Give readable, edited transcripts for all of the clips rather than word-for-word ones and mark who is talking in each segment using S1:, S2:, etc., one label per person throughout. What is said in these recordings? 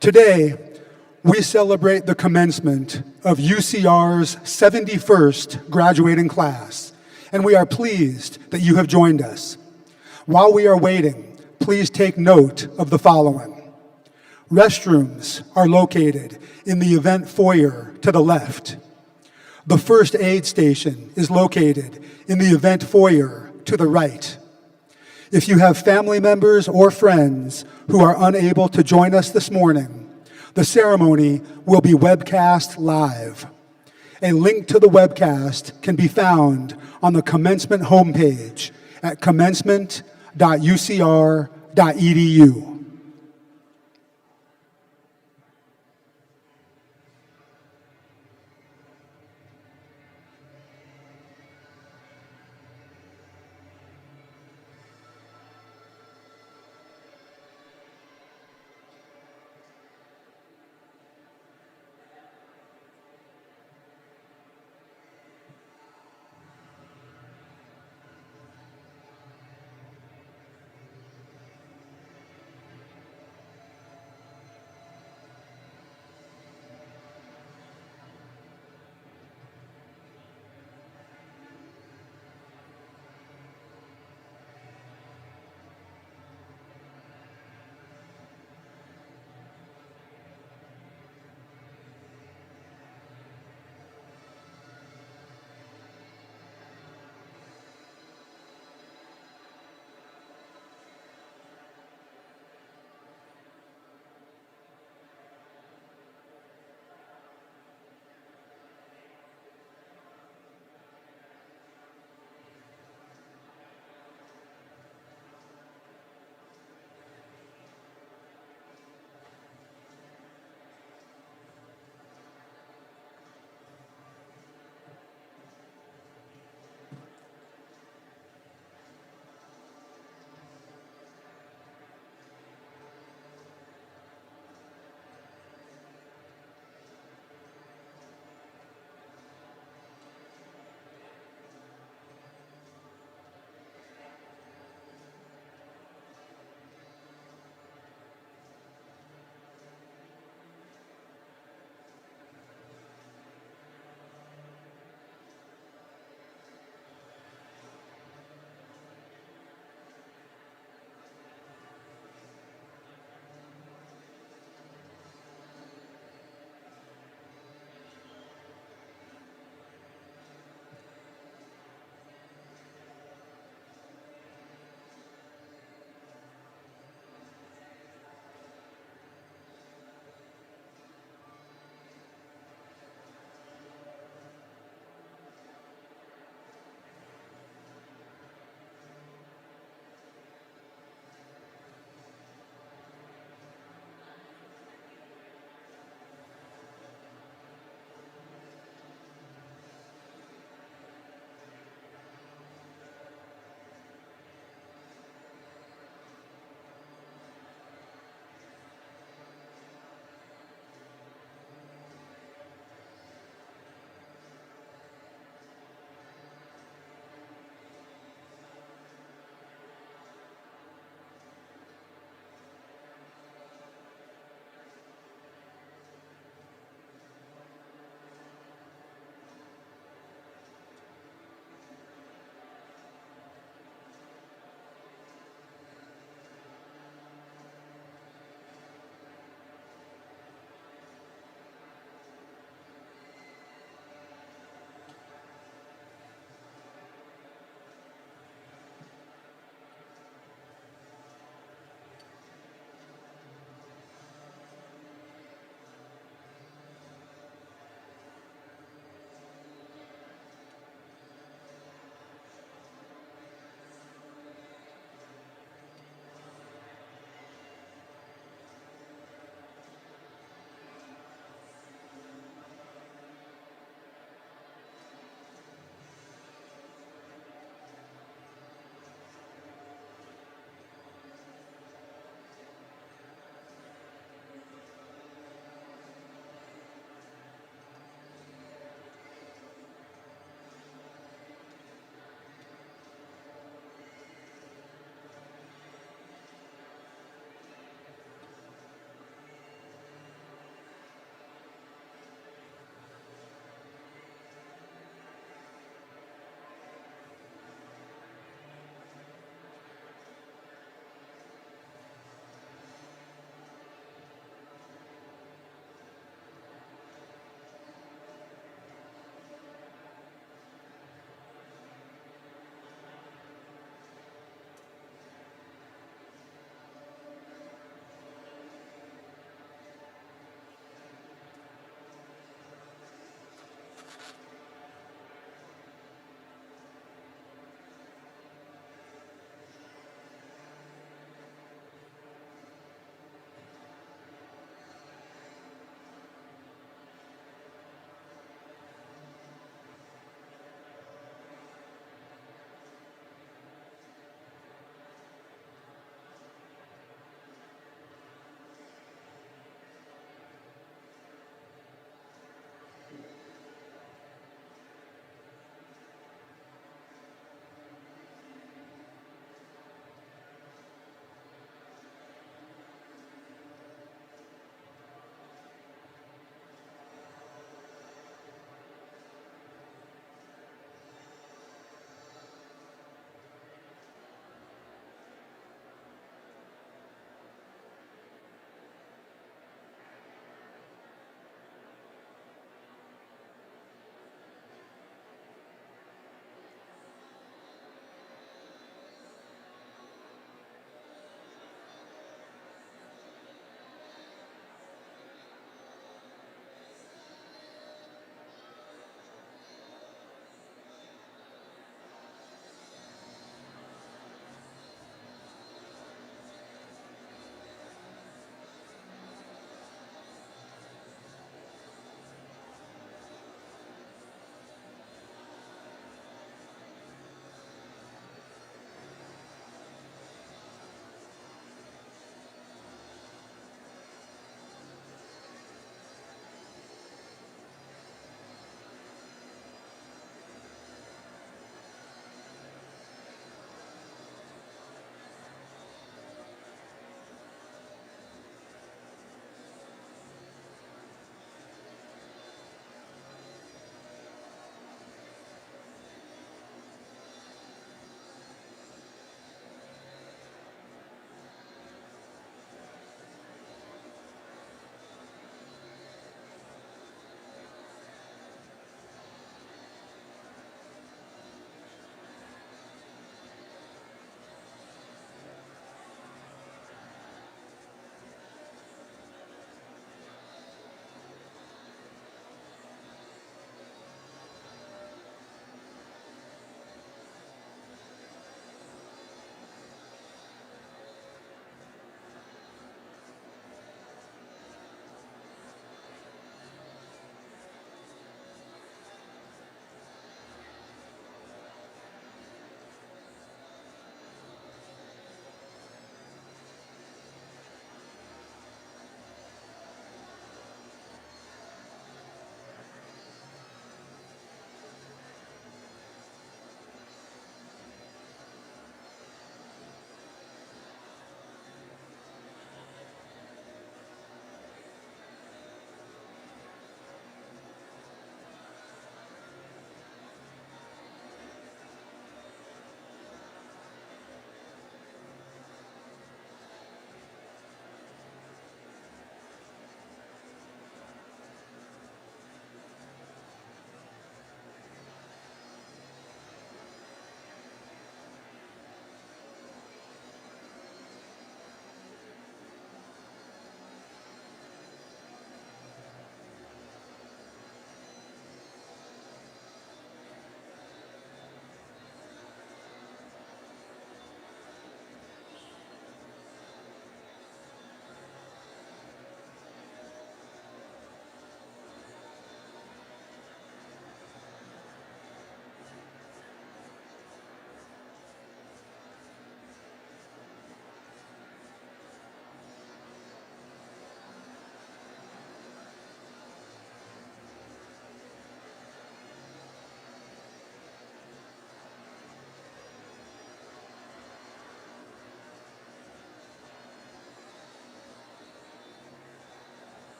S1: Today, we celebrate the commencement of UCR's 71st graduating class, and we are pleased that you have joined us. While we are waiting, please take note of the following. Restrooms are located in the event foyer to the left. The first aid station is located in the event foyer to the right. If you have family members or friends who are unable to join us this morning, the ceremony will be webcast live. A link to the webcast can be found on the Commencement homepage at commencement.ucr.edu.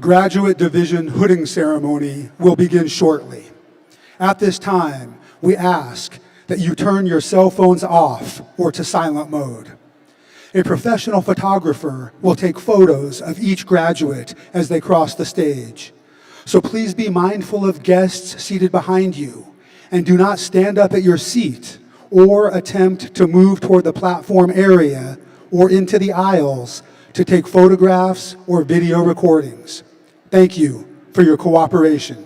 S1: graduate division hooding ceremony will begin shortly. At this time, we ask that you turn your cell phones off or to silent mode. A professional photographer will take photos of each graduate as they cross the stage. So please be mindful of guests seated behind you and do not stand up at your seat or attempt to move toward the platform area or into the aisles to take photographs or video recordings. Thank you for your cooperation.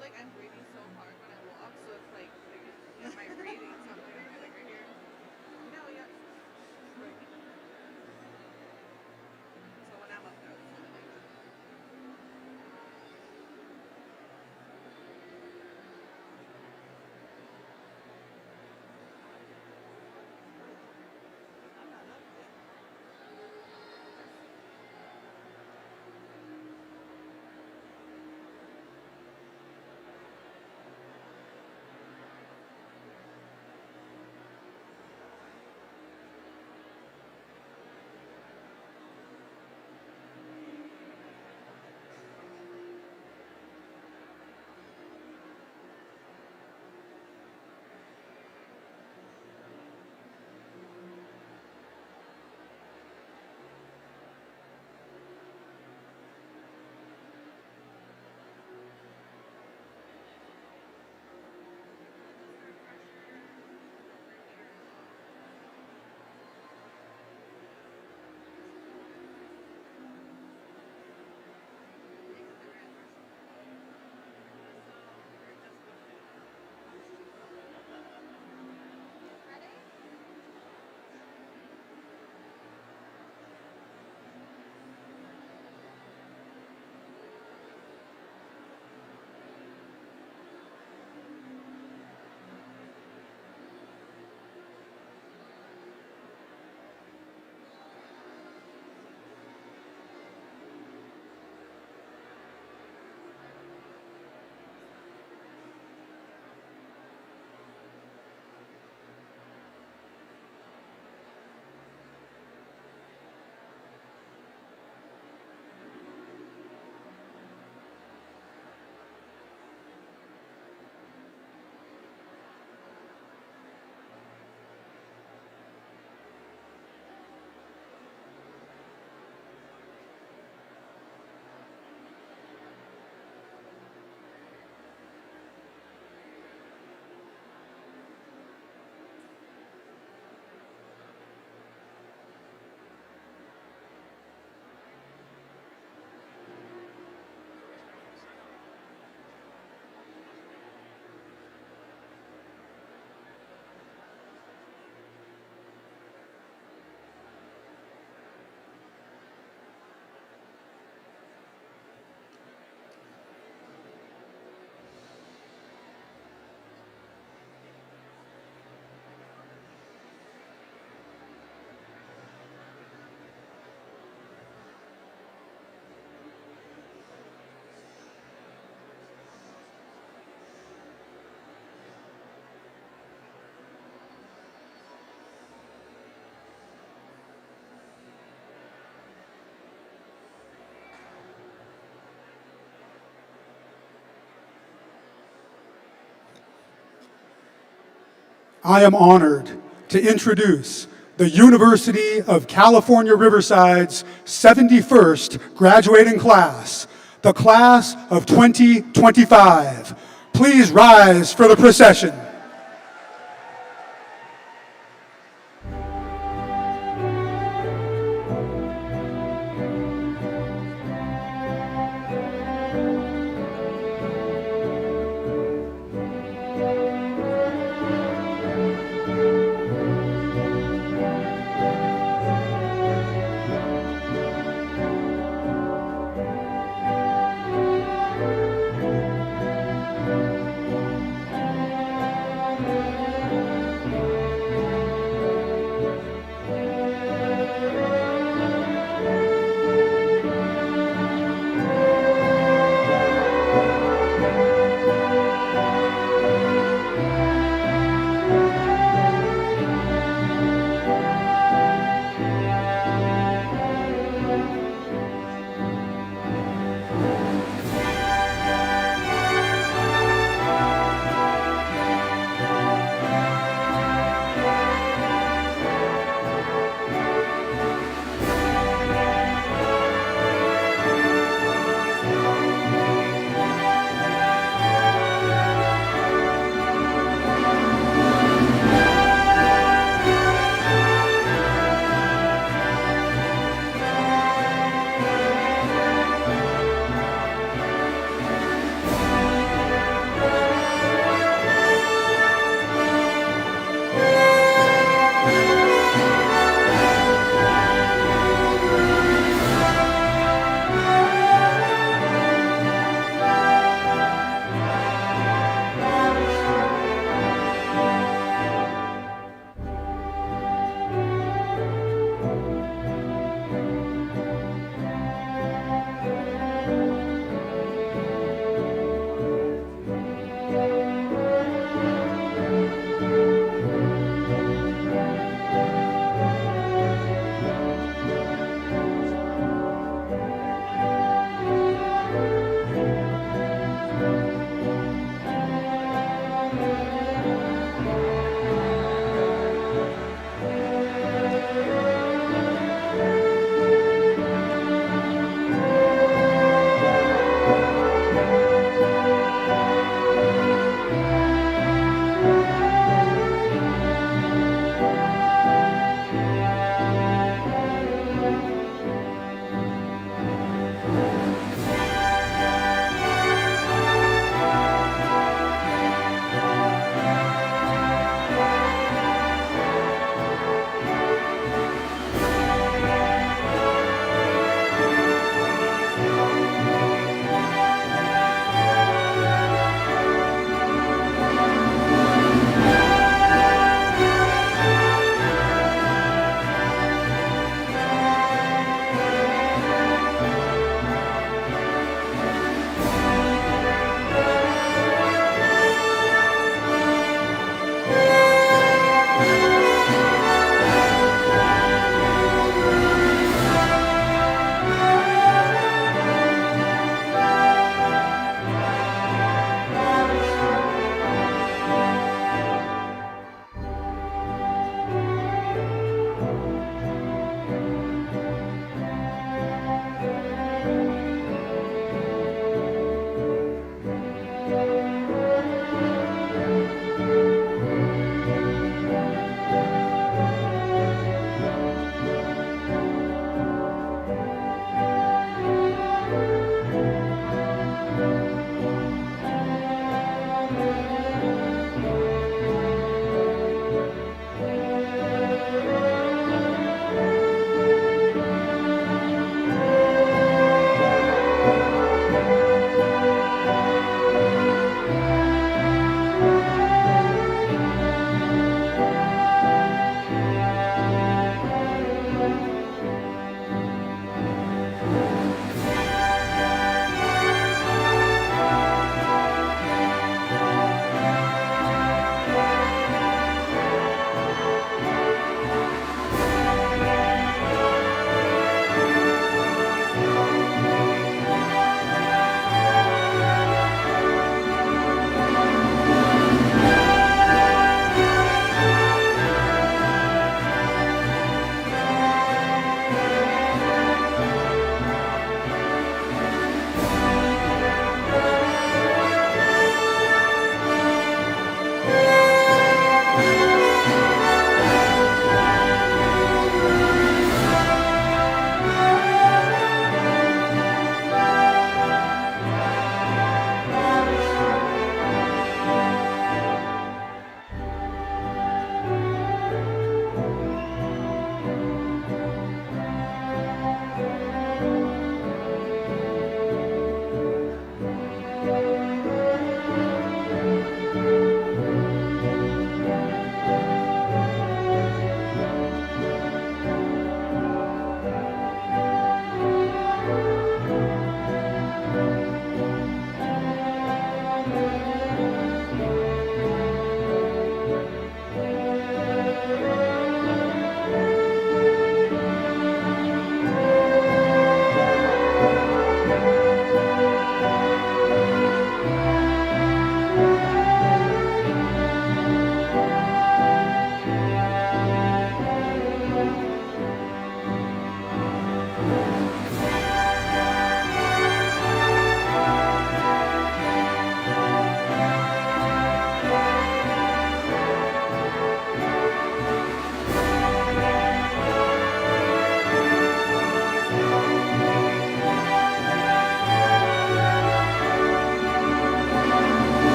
S2: Like I'm breathing so hard when I walk, so it's like am I breathing something like right here? No, yeah. Right. So when I'm up there, it's kind of like I'm not up yet.
S1: I am honored to introduce the University of California Riverside's 71st graduating class, the class of 2025. Please rise for the procession.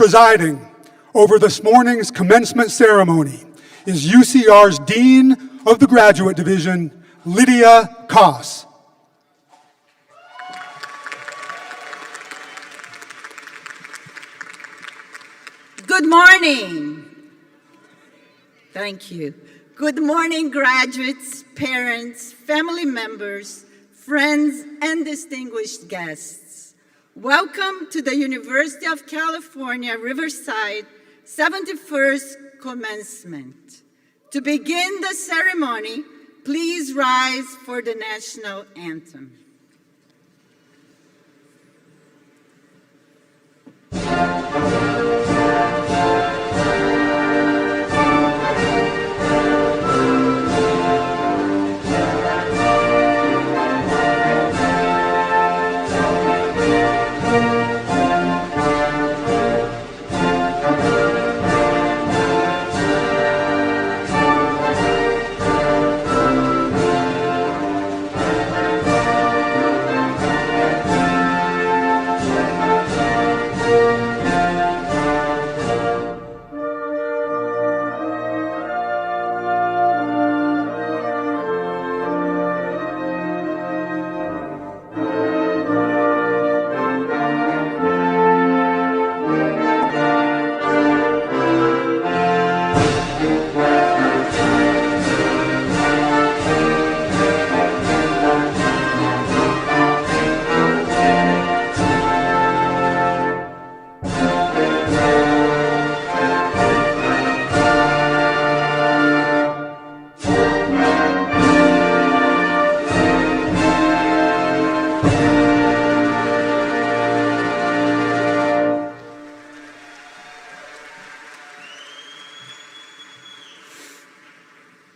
S1: Presiding over this morning's commencement ceremony is UCR's Dean of the Graduate Division, Lydia Koss.
S3: Good morning. Thank you. Good morning, graduates, parents, family members, friends, and distinguished guests. Welcome to the University of California, Riverside 71st Commencement. To begin the ceremony, please rise for the national anthem.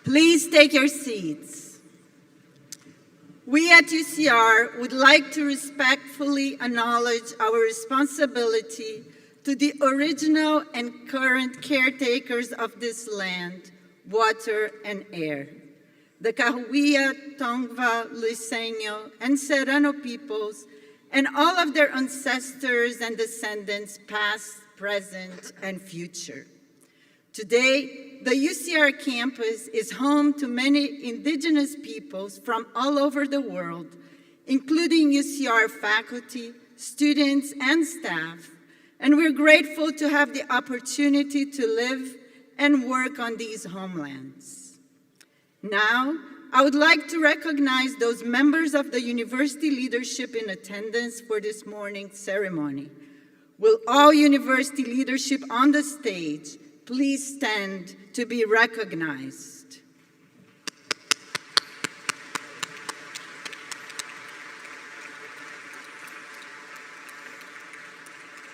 S3: Please take your seats. We at UCR would like to respectfully acknowledge our responsibility to the original and current caretakers of this land, water, and air, the Cahuilla, Tongva, Luiseño, and Serrano peoples, and all of their ancestors and descendants, past, present, and future. Today, the UCR campus is home to many indigenous peoples from all over the world, including UCR faculty, students, and staff, and we're grateful to have the opportunity to live and work on these homelands. Now, I would like to recognize those members of the university leadership in attendance for this morning's ceremony. Will all university leadership on the stage please stand to be recognized?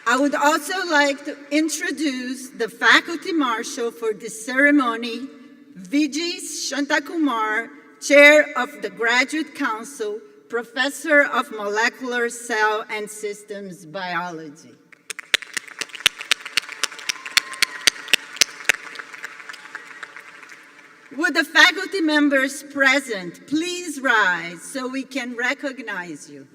S3: I would also like to introduce the faculty marshal for this ceremony, Vijay Shantakumar, Chair of the Graduate Council, Professor of Molecular Cell and Systems Biology. Would the faculty members present please rise so we can recognize you?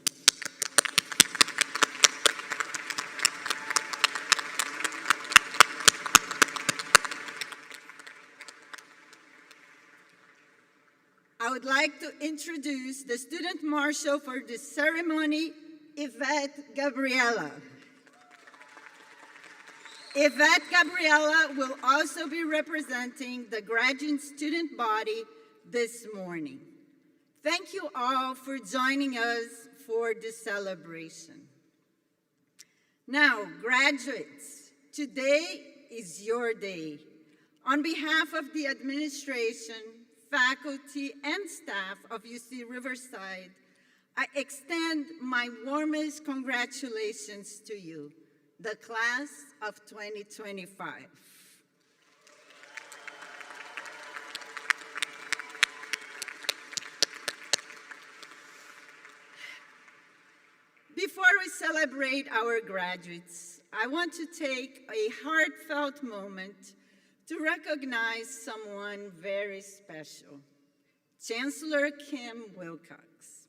S3: I would like to introduce the student marshal for this ceremony, Yvette Gabriela. Yvette Gabriela will also be representing the graduate student body this morning. Thank you all for joining us for this celebration. Now, graduates, today is your day. On behalf of the administration, faculty, and staff of UC Riverside, I extend my warmest congratulations to you, the class of 2025. Before we celebrate our graduates, I want to take a heartfelt moment to recognize someone very special, Chancellor Kim Wilcox.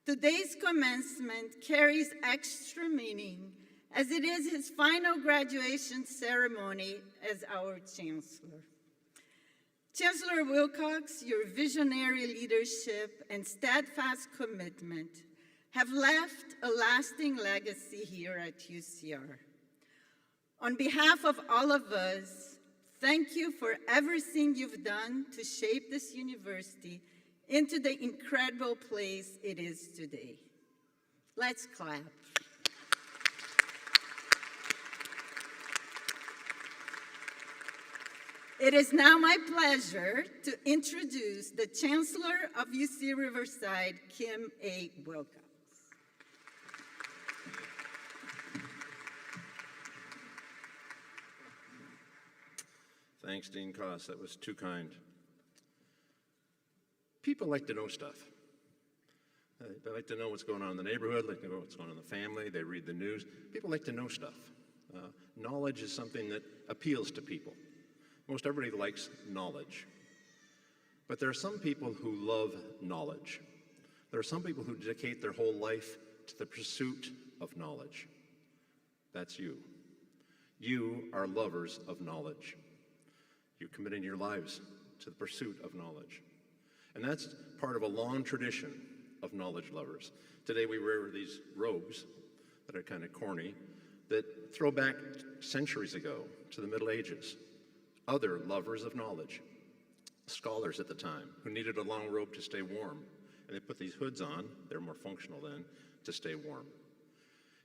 S3: Today's commencement carries extra meaning as it is his final graduation ceremony as our Chancellor. Chancellor Wilcox, your visionary leadership and steadfast commitment have left a lasting legacy here at UCR. On behalf of all of us, thank you for everything you've done to shape this university into the incredible place it is today. Let's clap. It is now my pleasure to introduce the Chancellor of UC Riverside, Kim A. Wilcox.
S4: Thanks, Dean Koss. That was too kind. People like to know stuff. They like to know what's going on in the neighborhood, like to know what's going on in the family, they read the news. People like to know stuff. Knowledge is something that appeals to people. Most everybody likes knowledge. But there are some people who love knowledge. There are some people who dedicate their whole life to the pursuit of knowledge. That's you. You are lovers of knowledge. You're committing your lives to the pursuit of knowledge. And that's part of a long tradition of knowledge lovers. Today we wear these robes that are kind of corny that throw back centuries ago to the Middle Ages. Other lovers of knowledge, scholars at the time, who needed a long robe to stay warm. And they put these hoods on, they're more functional then, to stay warm.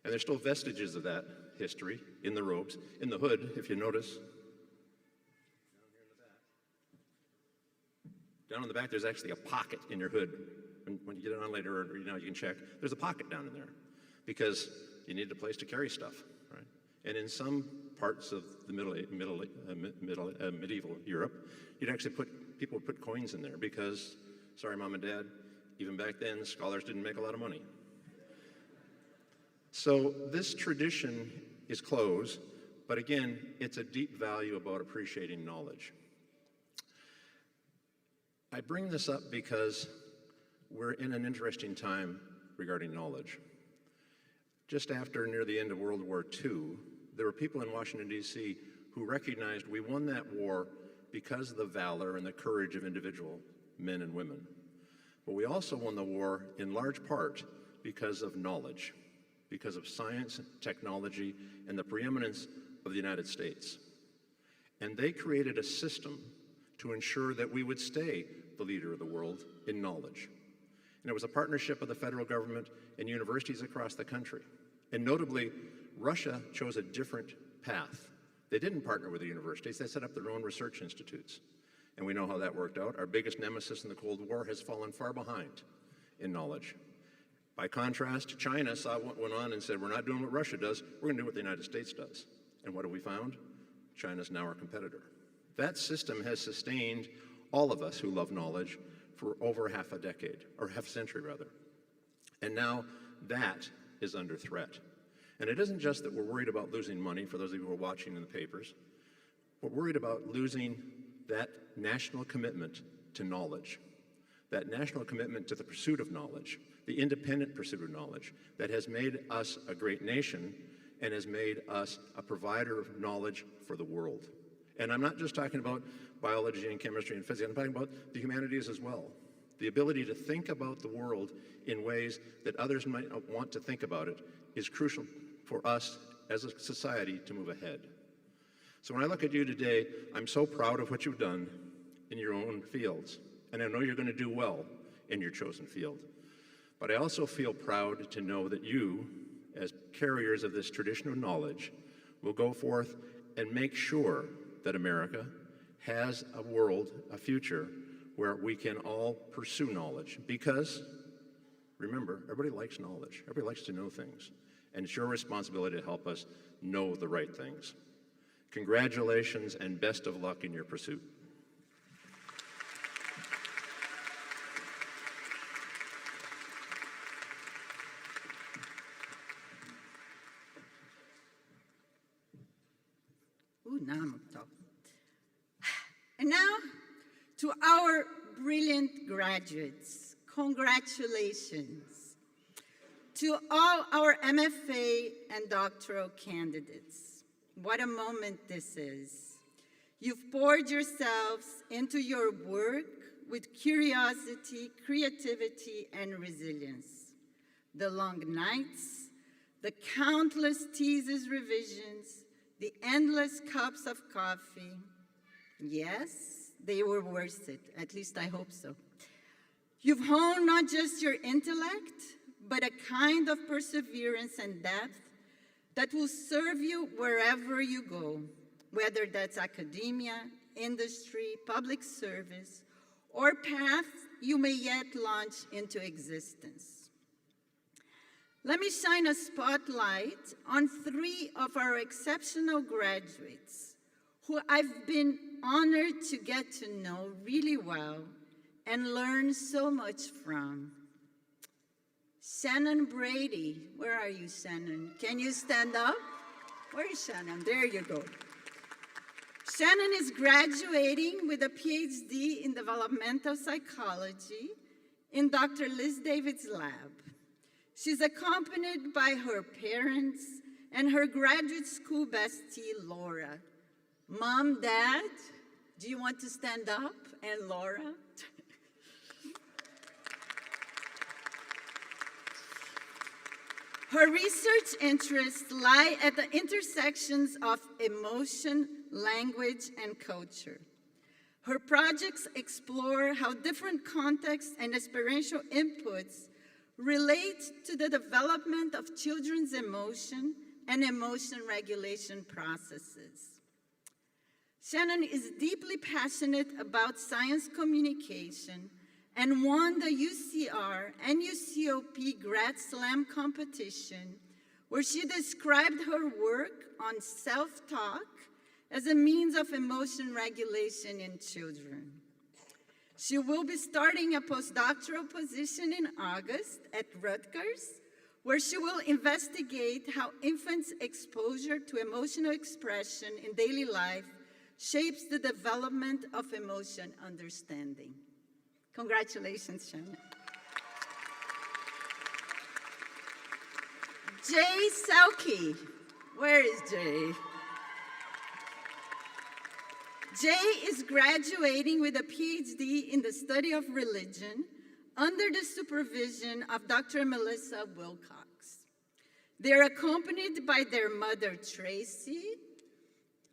S4: And there's still vestiges of that history in the robes. In the hood, if you notice, down in the back, there's actually a pocket in your hood. When you get it on later, or you can check, there's a pocket down in there because you need a place to carry stuff, right? And in some parts of the medieval Europe, people would put coins in there because, sorry, Mom and Dad, even back then, scholars didn't make a lot of money. So this tradition is closed, but again, it's a deep value about appreciating knowledge. I bring this up because we're in an interesting time regarding knowledge. Just after near the end of World War II, there were people in Washington, D.C. who recognized we won that war because of the valor and the courage of individual men and women. But we also won the war in large part because of knowledge, because of science, technology, and the preeminence of the United States. And they created a system to ensure that we would stay the leader of the world in knowledge. And it was a partnership of the federal government and universities across the country. And notably, Russia chose a different path. They didn't partner with the universities, they set up their own research institutes. And we know how that worked out. Our biggest nemesis in the Cold War has fallen far behind in knowledge. By contrast, China saw what went on and said, we're not doing what Russia does, we're gonna do what the United States does. And what have we found? China's now our competitor. That system has sustained all of us who love knowledge for over half a decade, or half a century rather. And now that is under threat. And it isn't just that we're worried about losing money, for those of you who are watching in the papers. We're worried about losing that national commitment to knowledge, that national commitment to the pursuit of knowledge, the independent pursuit of knowledge that has made us a great nation and has made us a provider of knowledge for the world. And I'm not just talking about biology and chemistry and physics, I'm talking about the humanities as well. The ability to think about the world in ways that others might not want to think about it is crucial for us as a society to move ahead. So when I look at you today, I'm so proud of what you've done in your own fields. And I know you're going to do well in your chosen field. But I also feel proud to know that you, as carriers of this tradition of knowledge, will go forth and make sure that America has a world, a future, where we can all pursue knowledge. Because, remember, everybody likes knowledge. Everybody likes to know things. And it's your responsibility to help us know the right things. Congratulations and best of luck in your pursuit.
S3: Ooh, now I'm talking. And now, to our brilliant graduates, congratulations. To all our M.F.A. and doctoral candidates, what a moment this is. You've poured yourselves into your work with curiosity, creativity, and resilience. The long nights, the countless thesis revisions, the endless cups of coffee. Yes, they were worth it, at least I hope so. You've honed not just your intellect, but a kind of perseverance and depth that will serve you wherever you go, whether that's academia, industry, public service, or paths you may yet launch into existence. Let me shine a spotlight on 3 of our exceptional graduates who I've been honored to get to know really well and learn so much from. Shannon Brady, where are you, Shannon? Can you stand up? Where is Shannon? There you go. Shannon is graduating with a Ph.D. in developmental psychology in Dr. Liz David's lab. She's accompanied by her parents and her graduate school bestie, Laura. Mom, Dad, do you want to stand up? And Laura? Her research interests lie at the intersections of emotion, language, and culture. Her projects explore how different contexts and experiential inputs relate to the development of children's emotion and emotion regulation processes. Shannon is deeply passionate about science communication and won the UCR and UCOP Grad Slam competition, where she described her work on self-talk as a means of emotion regulation in children. She will be starting a postdoctoral position in August at Rutgers, where she will investigate how infants' exposure to emotional expression in daily life shapes the development of emotion understanding. Congratulations, Shannon. Jay Selke. Where is Jay? Jay is graduating with a Ph.D. in the study of religion under the supervision of Dr. Melissa Wilcox. They're accompanied by their mother, Tracy.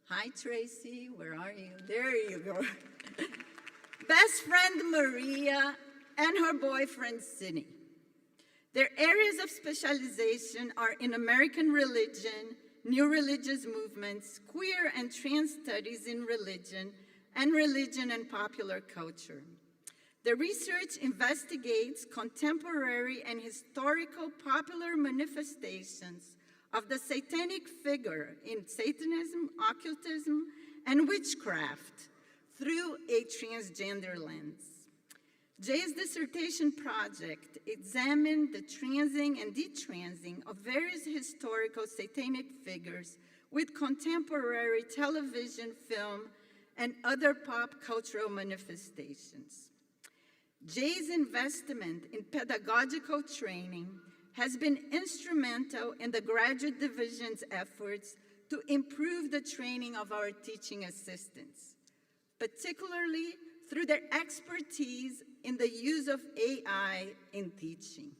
S3: Hi, Tracy, where are you? There you go. Best friend, Maria, and her boyfriend, Sidney. Their areas of specialization are in American religion, new religious movements, queer and trans studies in religion and popular culture. The research investigates contemporary and historical popular manifestations of the satanic figure in Satanism, occultism, and witchcraft through a transgender lens. Jay's dissertation project examined the transing and detransing of various historical satanic figures with contemporary television, film, and other pop cultural manifestations. Jay's investment in pedagogical training has been instrumental in the graduate division's efforts to improve the training of our teaching assistants, particularly through their expertise in the use of AI in teaching.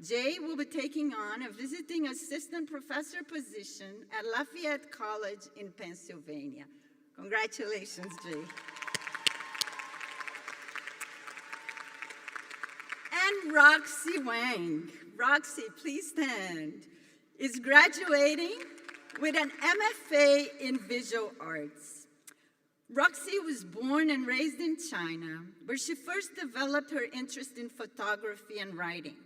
S3: Jay will be taking on a visiting assistant professor position at Lafayette College in Pennsylvania. Congratulations, Jay. And Roxy Wang. Roxy, please stand, is graduating with an M.F.A. in visual arts. Roxy was born and raised in China, where she first developed her interest in photography and writing.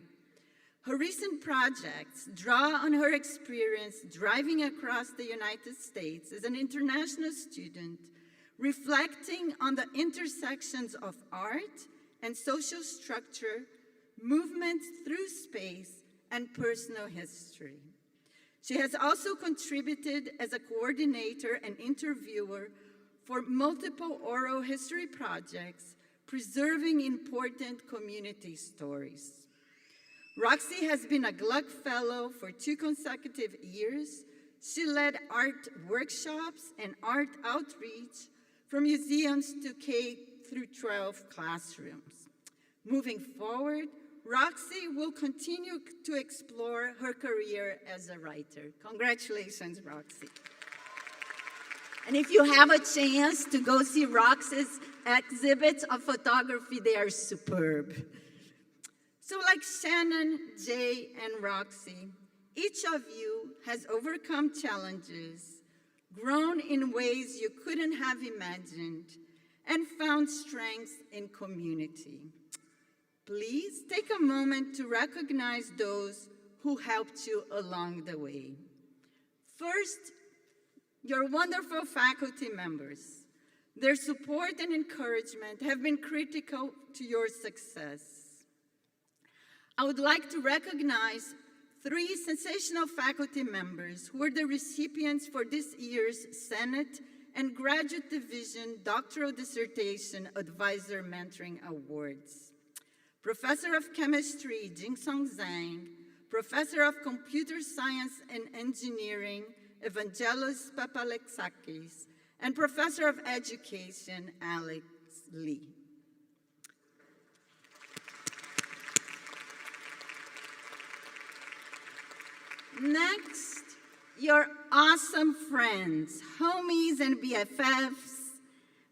S3: Her recent projects draw on her experience driving across the United States as an international student, reflecting on the intersections of art and social structure, movements through space, and personal history. She has also contributed as a coordinator and interviewer for multiple oral history projects, preserving important community stories. Roxy has been a Gluck Fellow for 2 consecutive years. She led art workshops and art outreach from museums to K through 12 classrooms. Moving forward, Roxy will continue to explore her career as a writer. Congratulations, Roxy. And if you have a chance to go see Roxy's exhibits of photography, they are superb. So like Shannon, Jay, and Roxy, each of you has overcome challenges, grown in ways you couldn't have imagined, and found strength in community. Please take a moment to recognize those who helped you along the way. First, your wonderful faculty members. Their support and encouragement have been critical to your success. I would like to recognize 3 sensational faculty members who were the recipients for this year's Senate and Graduate Division Doctoral Dissertation Advisor Mentoring Awards. Professor of Chemistry, Jingsong Zhang, Professor of Computer Science and Engineering, Evangelos Papalexakis, and Professor of Education, Alex Lee. Next, your awesome friends, homies and BFFs,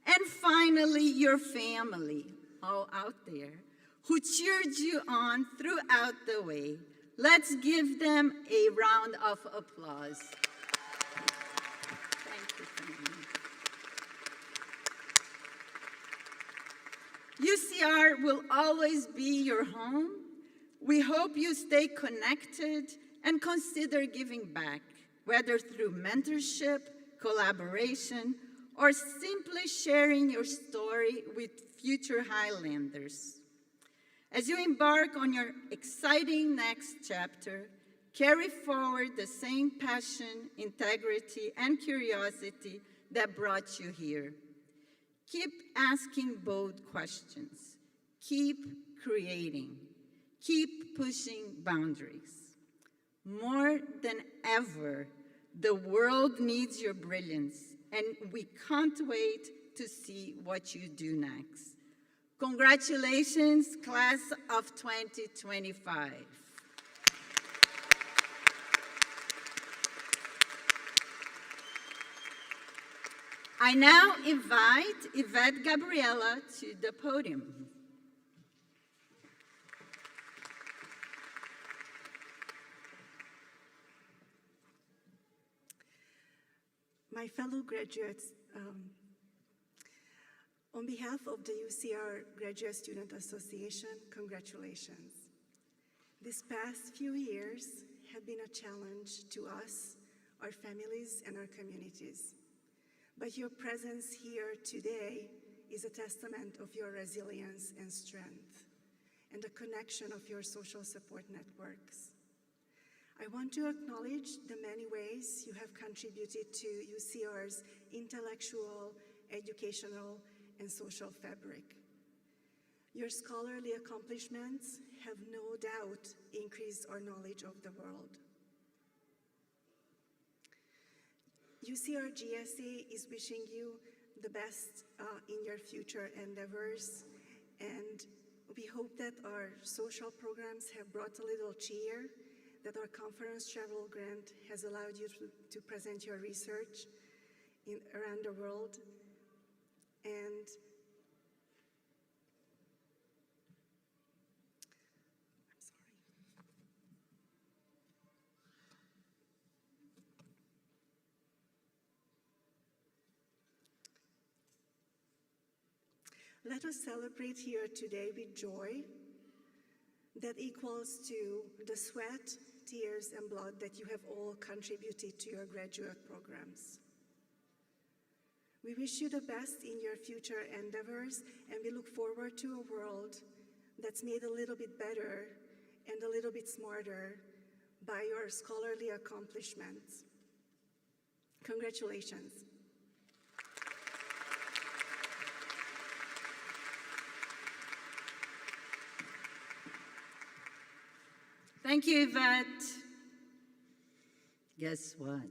S3: and finally your family, all out there, who cheered you on throughout the way. Let's give them a round of applause. Thank you, family. UCR will always be your home. We hope you stay connected and consider giving back, whether through mentorship, collaboration, or simply sharing your story with future Highlanders. As you embark on your exciting next chapter, carry forward the same passion, integrity, and curiosity that brought you here. Keep asking bold questions. Keep creating. Keep pushing boundaries. More than ever, the world needs your brilliance, and we can't wait to see what you do next. Congratulations, class of 2025. I now invite Yvette Gabriela to the podium.
S5: My fellow graduates, on behalf of the UCR Graduate Student Association, congratulations. These past few years have been a challenge to us, our families, and our communities. But your presence here today is a testament of your resilience and strength, and the connection of your social support networks. I want to acknowledge the many ways you have contributed to UCR's intellectual, educational, and social fabric. Your scholarly accomplishments have no doubt increased our knowledge of the world. UCR GSA is wishing you the best in your future endeavors, and we hope that our social programs have brought a little cheer, that our conference travel grant has allowed you to present your research around the world. And let us celebrate here today with joy that equals to the sweat, tears, and blood that you have all contributed to your graduate programs. We wish you the best in your future endeavors, and we look forward to a world that's made a little bit better and a little bit smarter by your scholarly accomplishments. Congratulations.
S3: Thank you, Yvette. Guess what?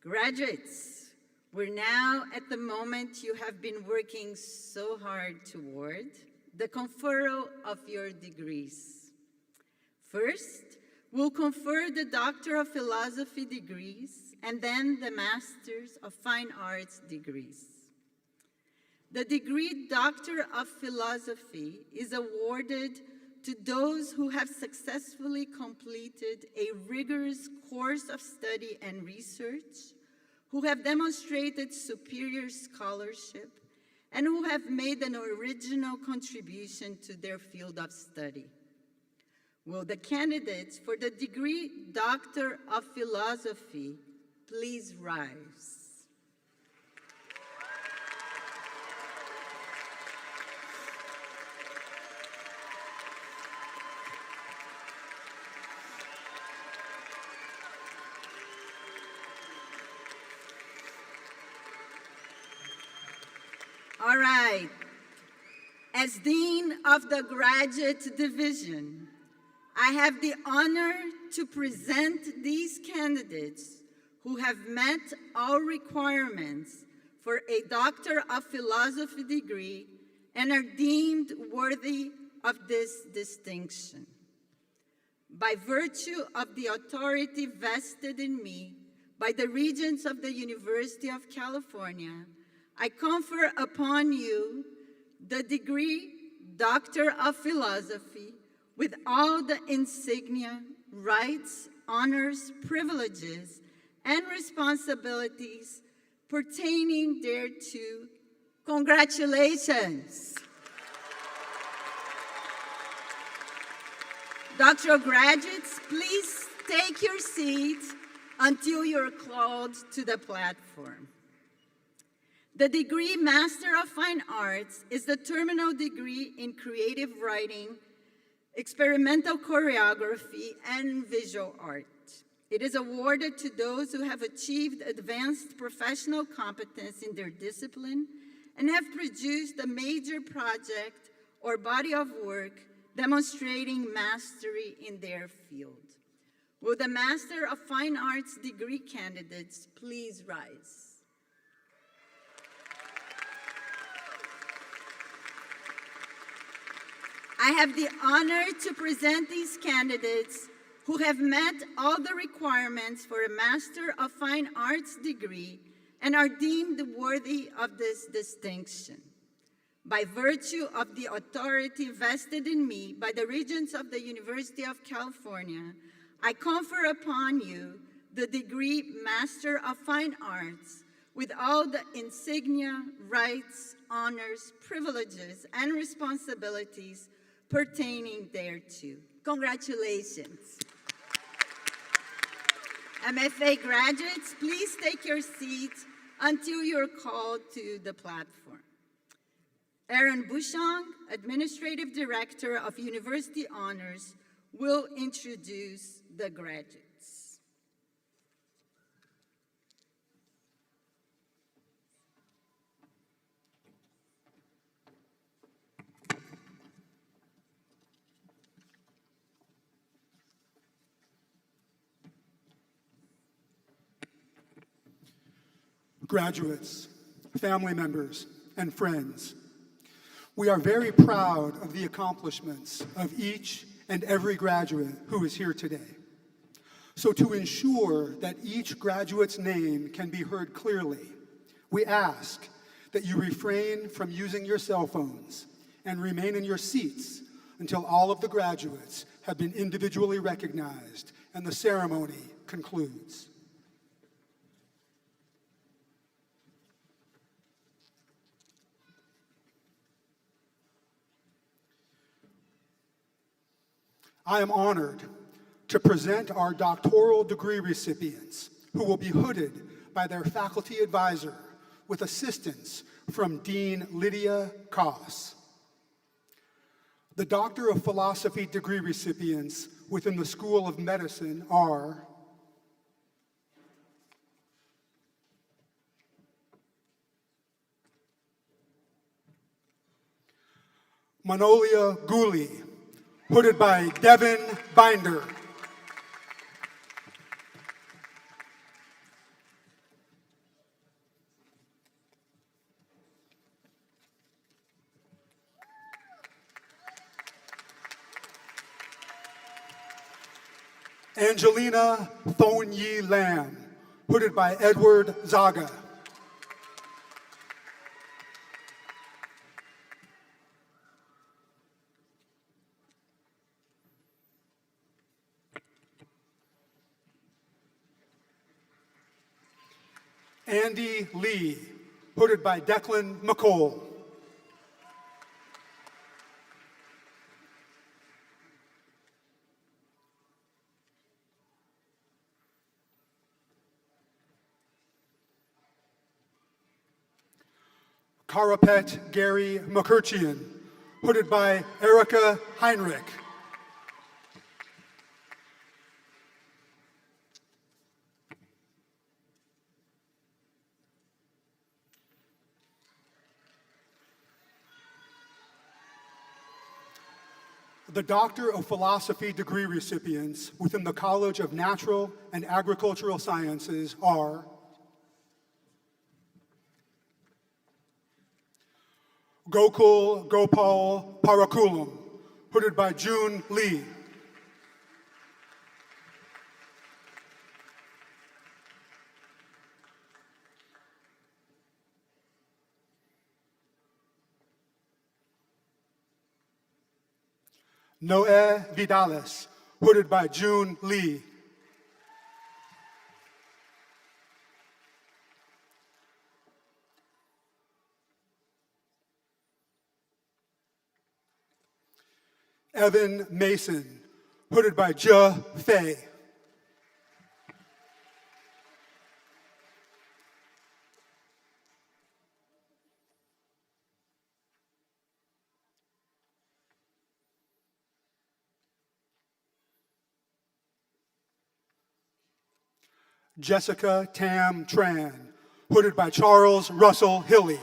S3: Graduates, we're now at the moment you have been working so hard toward, the conferral of your degrees. First, we'll confer the Doctor of Philosophy degrees and then the Masters of Fine Arts degrees. The degree Doctor of Philosophy is awarded to those who have successfully completed a rigorous course of study and research, who have demonstrated superior scholarship, and who have made an original contribution to their field of study. Will the candidates for the degree Doctor of Philosophy please rise? All right. As Dean of the Graduate Division, I have the honor to present these candidates who have met all requirements for a Doctor of Philosophy degree and are deemed worthy of this distinction. By virtue of the authority vested in me by the Regents of the University of California, I confer upon you the degree Doctor of Philosophy with all the insignia, rights, honors, privileges, and responsibilities pertaining thereto. Congratulations. Doctoral graduates, please take your seats until you're called to the platform. The degree Master of Fine Arts is the terminal degree in creative writing, experimental choreography, and visual art. It is awarded to those who have achieved advanced professional competence in their discipline and have produced a major project or body of work demonstrating mastery in their field. Will the Master of Fine Arts degree candidates please rise? I have the honor to present these candidates who have met all the requirements for a Master of Fine Arts degree and are deemed worthy of this distinction. By virtue of the authority vested in me by the Regents of the University of California, I confer upon you the degree Master of Fine Arts with all the insignia, rights, honors, privileges, and responsibilities pertaining thereto. Congratulations. M.F.A. graduates, please take your seats until you're called to the platform. Aaron Bouchong, Administrative Director of University Honors, will introduce the graduates.
S1: Graduates, family members, and friends, we are very proud of the accomplishments of each and every graduate who is here today. So to ensure that each graduate's name can be heard clearly, we ask that you refrain from using your cell phones and remain in your seats until all of the graduates have been individually recognized and the ceremony concludes. I am honored to present our doctoral degree recipients who will be hooded by their faculty advisor with assistance from Dean Lydia Koss. The Doctor of Philosophy degree recipients within the School of Medicine are Manolia Guli, hooded by Devin Binder. Angelina Thon Yi Lam, hooded by Edward Zaga. Andy Lee, hooded by Declan McCole. Karapet Gary McCurchian, hooded by Erica Heinrich. The Doctor of Philosophy degree recipients within the College of Natural and Agricultural Sciences are Gokul Gopal Parakulam, hooded by June Lee. Noé Vidales, hooded by June Lee. Evan Mason, hooded by M.F.A. Jessica Tam Tran, hooded by Charles Russell Hilly.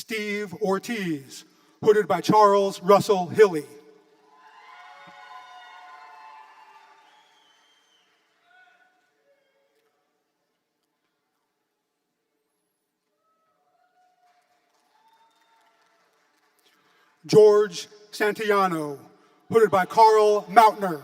S1: Steve Ortiz, hooded by Charles Russell Hilly. George Santillano, hooded by Carl Mautner.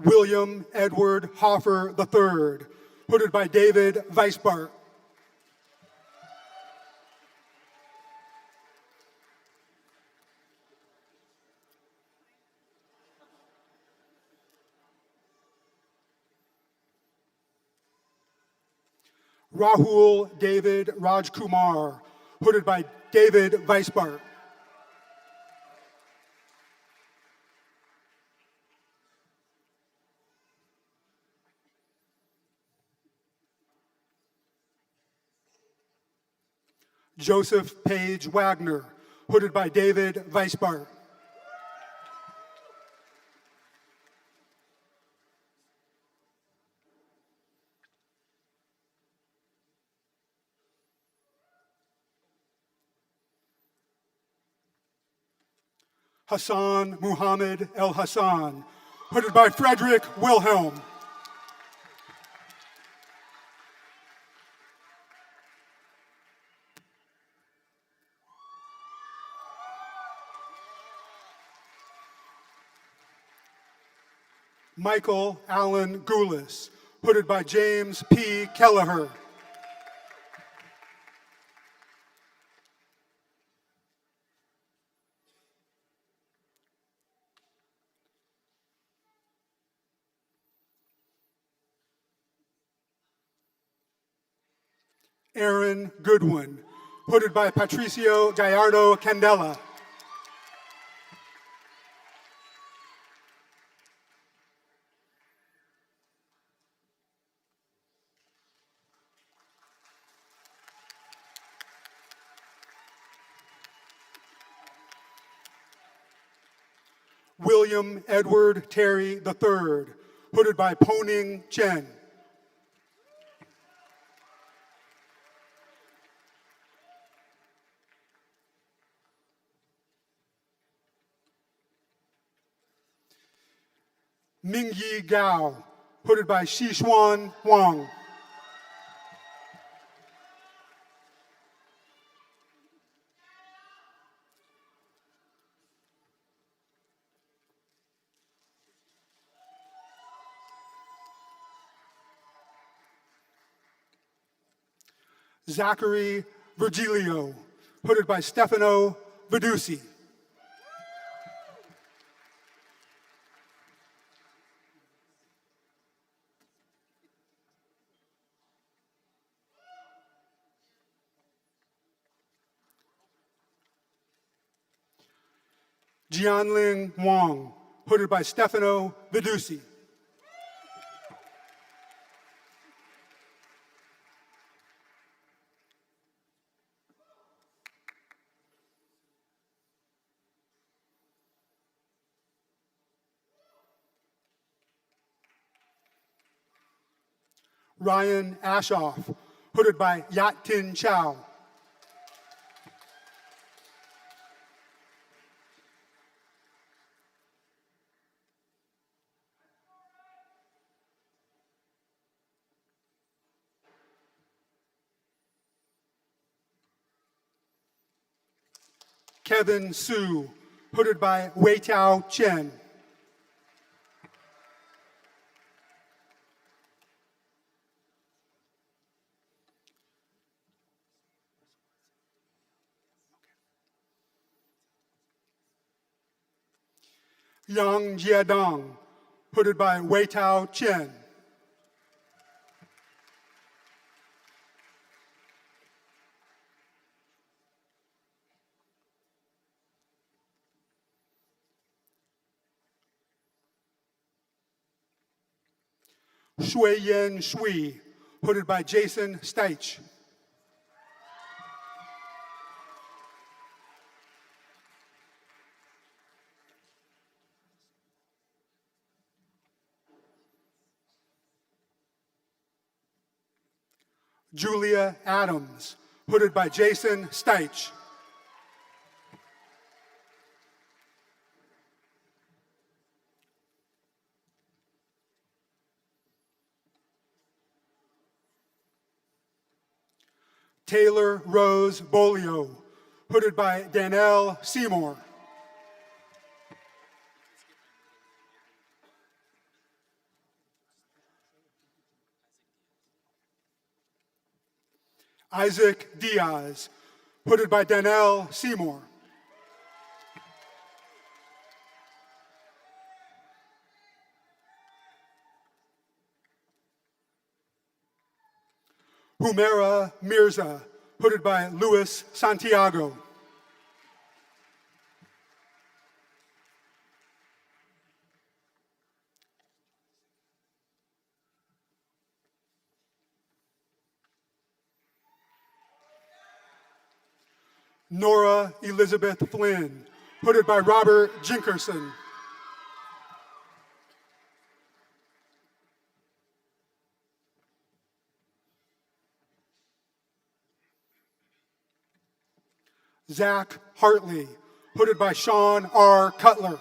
S1: William Edward Hoffer III, hooded by David Weisbart. Rahul David Rajkumar, hooded by David Weisbart. Joseph Page Wagner, hooded by David Weisbart. Hassan Muhammad El Hassan, hooded by Frederick Wilhelm. Michael Allen Goulis, hooded by James P. Kelleher. Aaron Goodwin, hooded by Patricio Gallardo Candela. William Edward Terry III, hooded by Poning Chen. Mingyi Gao, hooded by Xishuan Wang. Zachary Virgilio, hooded by Stefano Vidusi. Jianling Wang, hooded by Stefano Vidusi. Ryan Ashoff, hooded by Yat Tin Chow. Kevin Su, hooded by Wei Tao Chen. Yang Jiadong, hooded by Wei Tao Chen. Shui Yen Shui, hooded by Jason Steich. Julia Adams, hooded by Jason Steich. Taylor Rose Bolio, hooded by Danelle Seymour. Isaac Diaz, hooded by Danelle Seymour. Humera Mirza, hooded by Luis Santiago. Nora Elizabeth Flynn, hooded by Robert Jinkerson. Zach Hartley, hooded by Sean R. Cutler.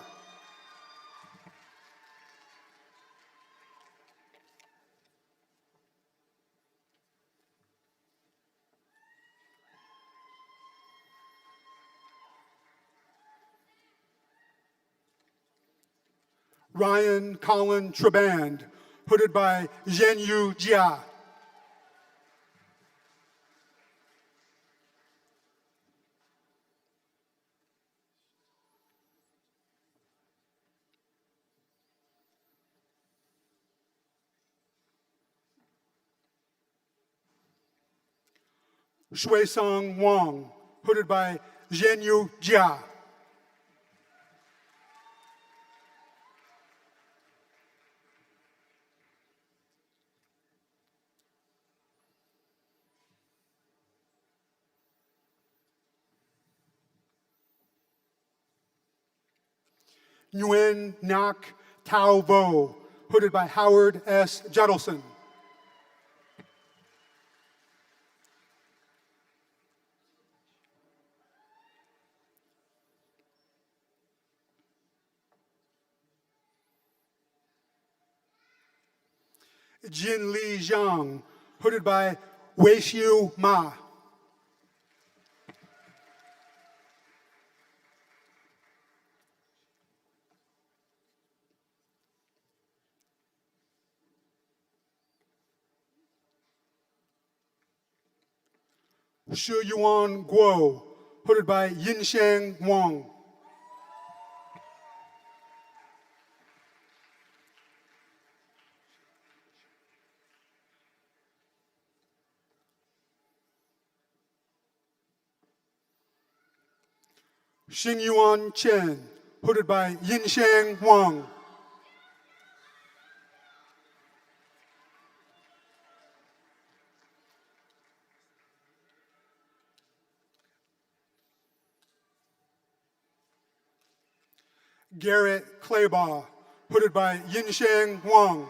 S1: Ryan Colin Traband, hooded by Zhenyu Jia. Shui-Song Wang, hooded by Zhenyu Jia. Nguyen Ngoc Thao Vo, hooded by Howard S. Judelson. Jin Li Zhang, hooded by Weixiu Ma. Shi Yuan Guo, hooded by Yinsheng Wang. Xingyuan Chen, hooded by Yinsheng Wang. Garrett Claybaugh, hooded by Yinsheng Wang.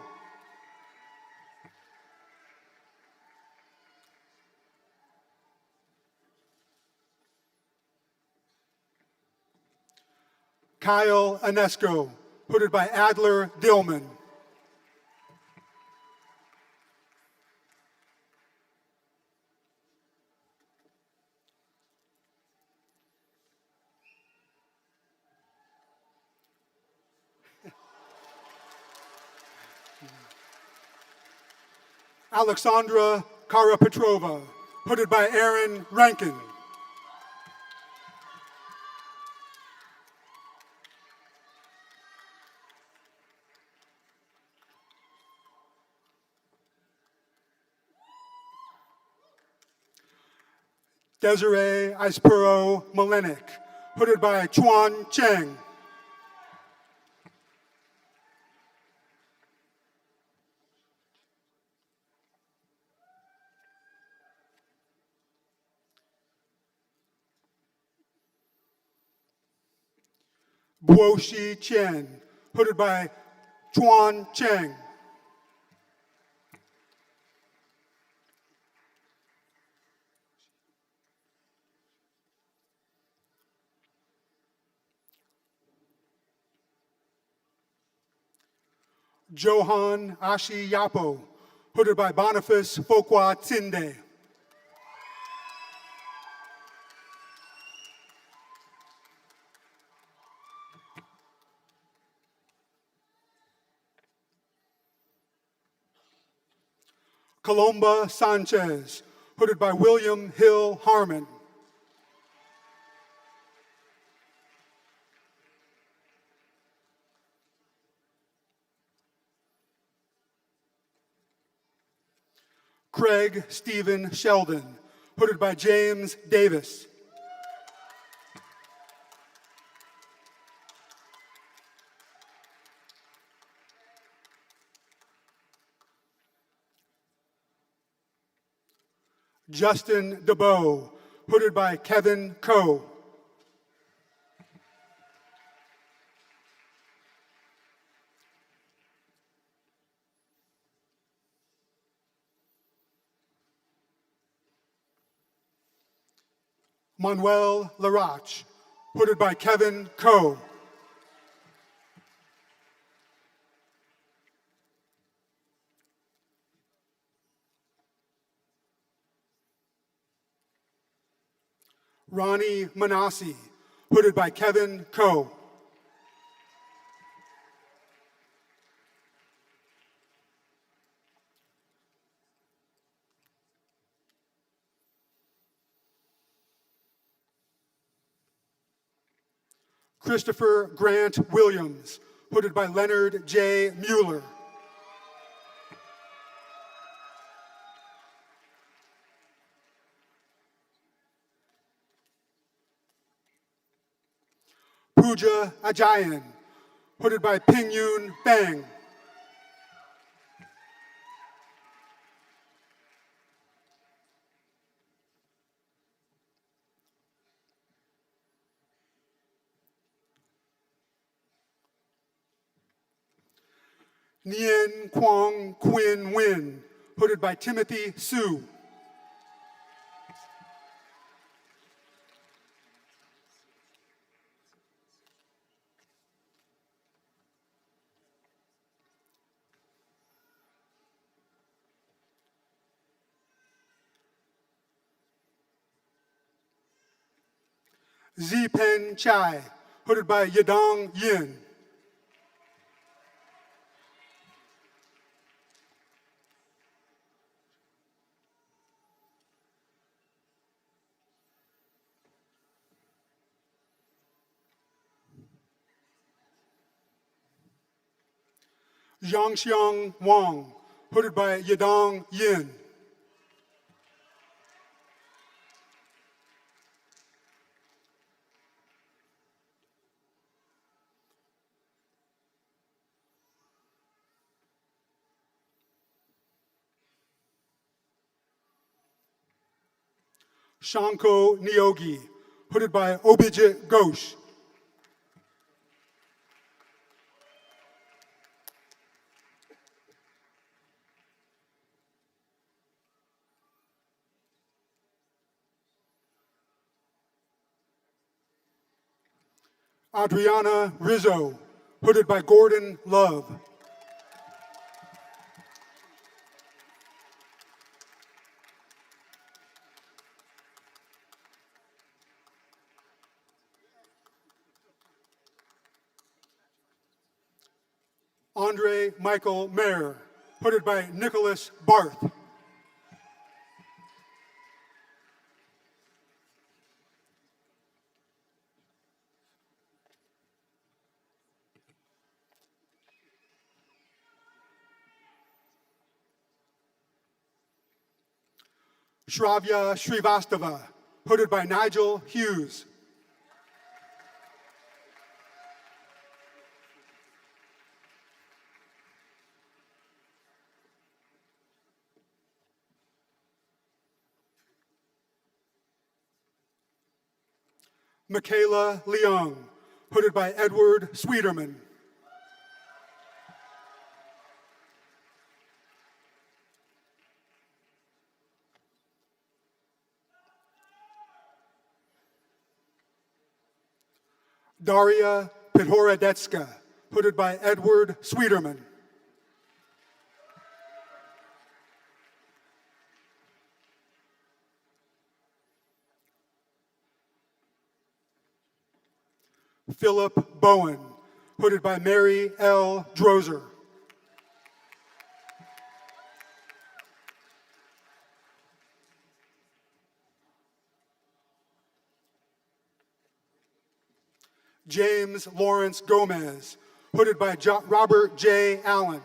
S1: Kyle Anesco, hooded by Adler Dillman. Alexandra Karapetrova, hooded by Aaron Rankin. Desiree Ispuro Malenik, hooded by Chuan Cheng. Guoshi Chen, hooded by Chuan Cheng. Johan Ashi Yapo, hooded by Boniface Fokwa Tsinde. Colomba Sanchez, hooded by William Hill Harmon. Craig Stephen Sheldon, hooded by James Davis. Justin DeBow, hooded by Kevin Coe. Manuel Larache, hooded by Kevin Coe. Ronnie Manassi, hooded by Kevin Coe. Christopher Grant Williams, hooded by Leonard J. Mueller. Pooja Ajayan, hooded by Pingyun Bang. Nguyen Quang Quinn Nguyen, hooded by Timothy Su. Zipen Chai, hooded by Yadong Yin. Zhangxiang Wang, hooded by Yadong Yin. Shanko Niogi, hooded by Obijit Ghosh. Adriana Rizzo, hooded by Gordon Love. Andre Michael Mayer, hooded by Nicholas Barth. Shravya Srivastava, hooded by Nigel Hughes. Michaela Leung, hooded by Edward Sweeterman. Daria Pithoradetska, hooded by Edward Sweeterman. Philip Bowen, hooded by Mary L. Drozer. James Lawrence Gomez, hooded by Robert J. Allen.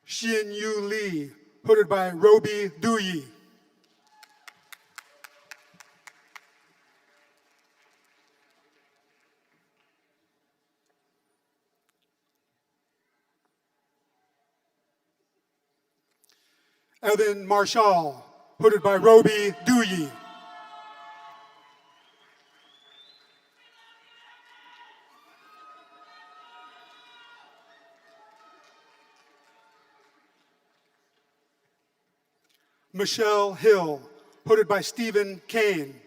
S1: Xin Yu Lee, hooded by Roby Duyi. Evan Marshall, hooded by Roby Duyi. Michelle Hill, hooded by Stephen Kane.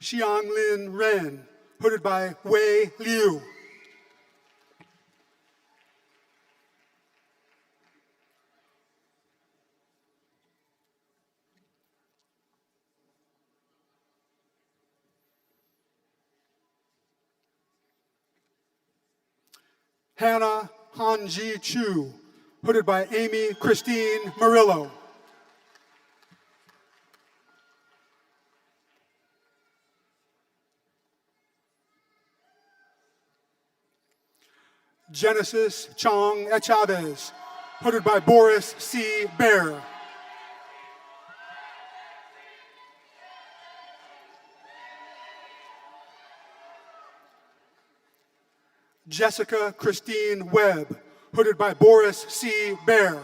S1: Xianglin Ren, hooded by Wei Liu. Hannah Hanji Chu, hooded by Amy Christine Murillo. Genesis Chong Chavez, hooded by Boris C. Bear. Jessica Christine Webb, hooded by Boris C. Bear.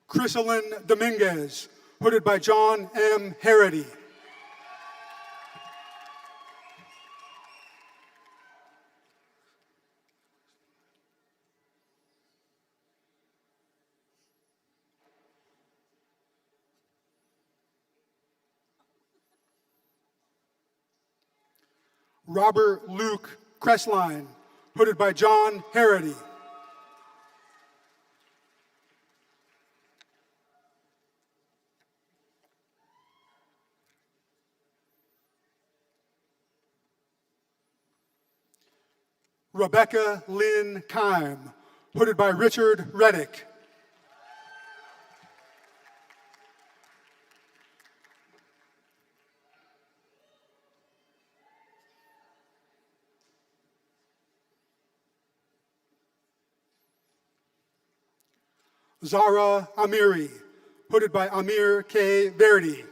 S1: Chrysalyn Dominguez, hooded by John M. Harity. Robert Luke Cressline, hooded by John Harity. Rebecca Lynn Kime, hooded by Richard Reddick. Zara Amiri, hooded by Amir K. Verdi.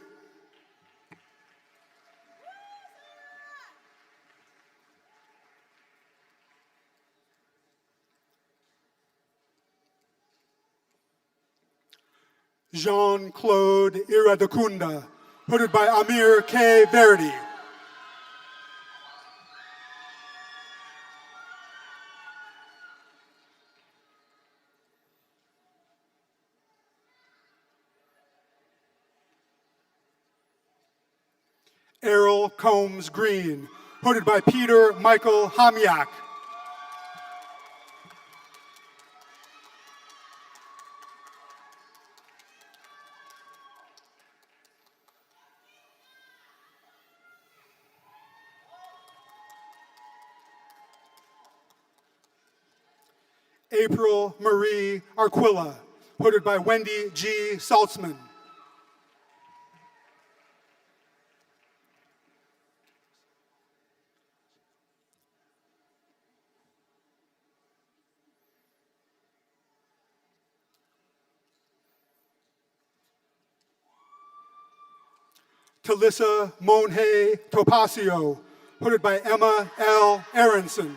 S1: Jean-Claude Iradakunda, hooded by Amir K. Verdi. Errol Combs Green, hooded by Peter Michael Hamiak. April Marie Arquilla, hooded by Wendy G. Saltzman. Talissa Monhe Topacio, hooded by Emma L. Aronson.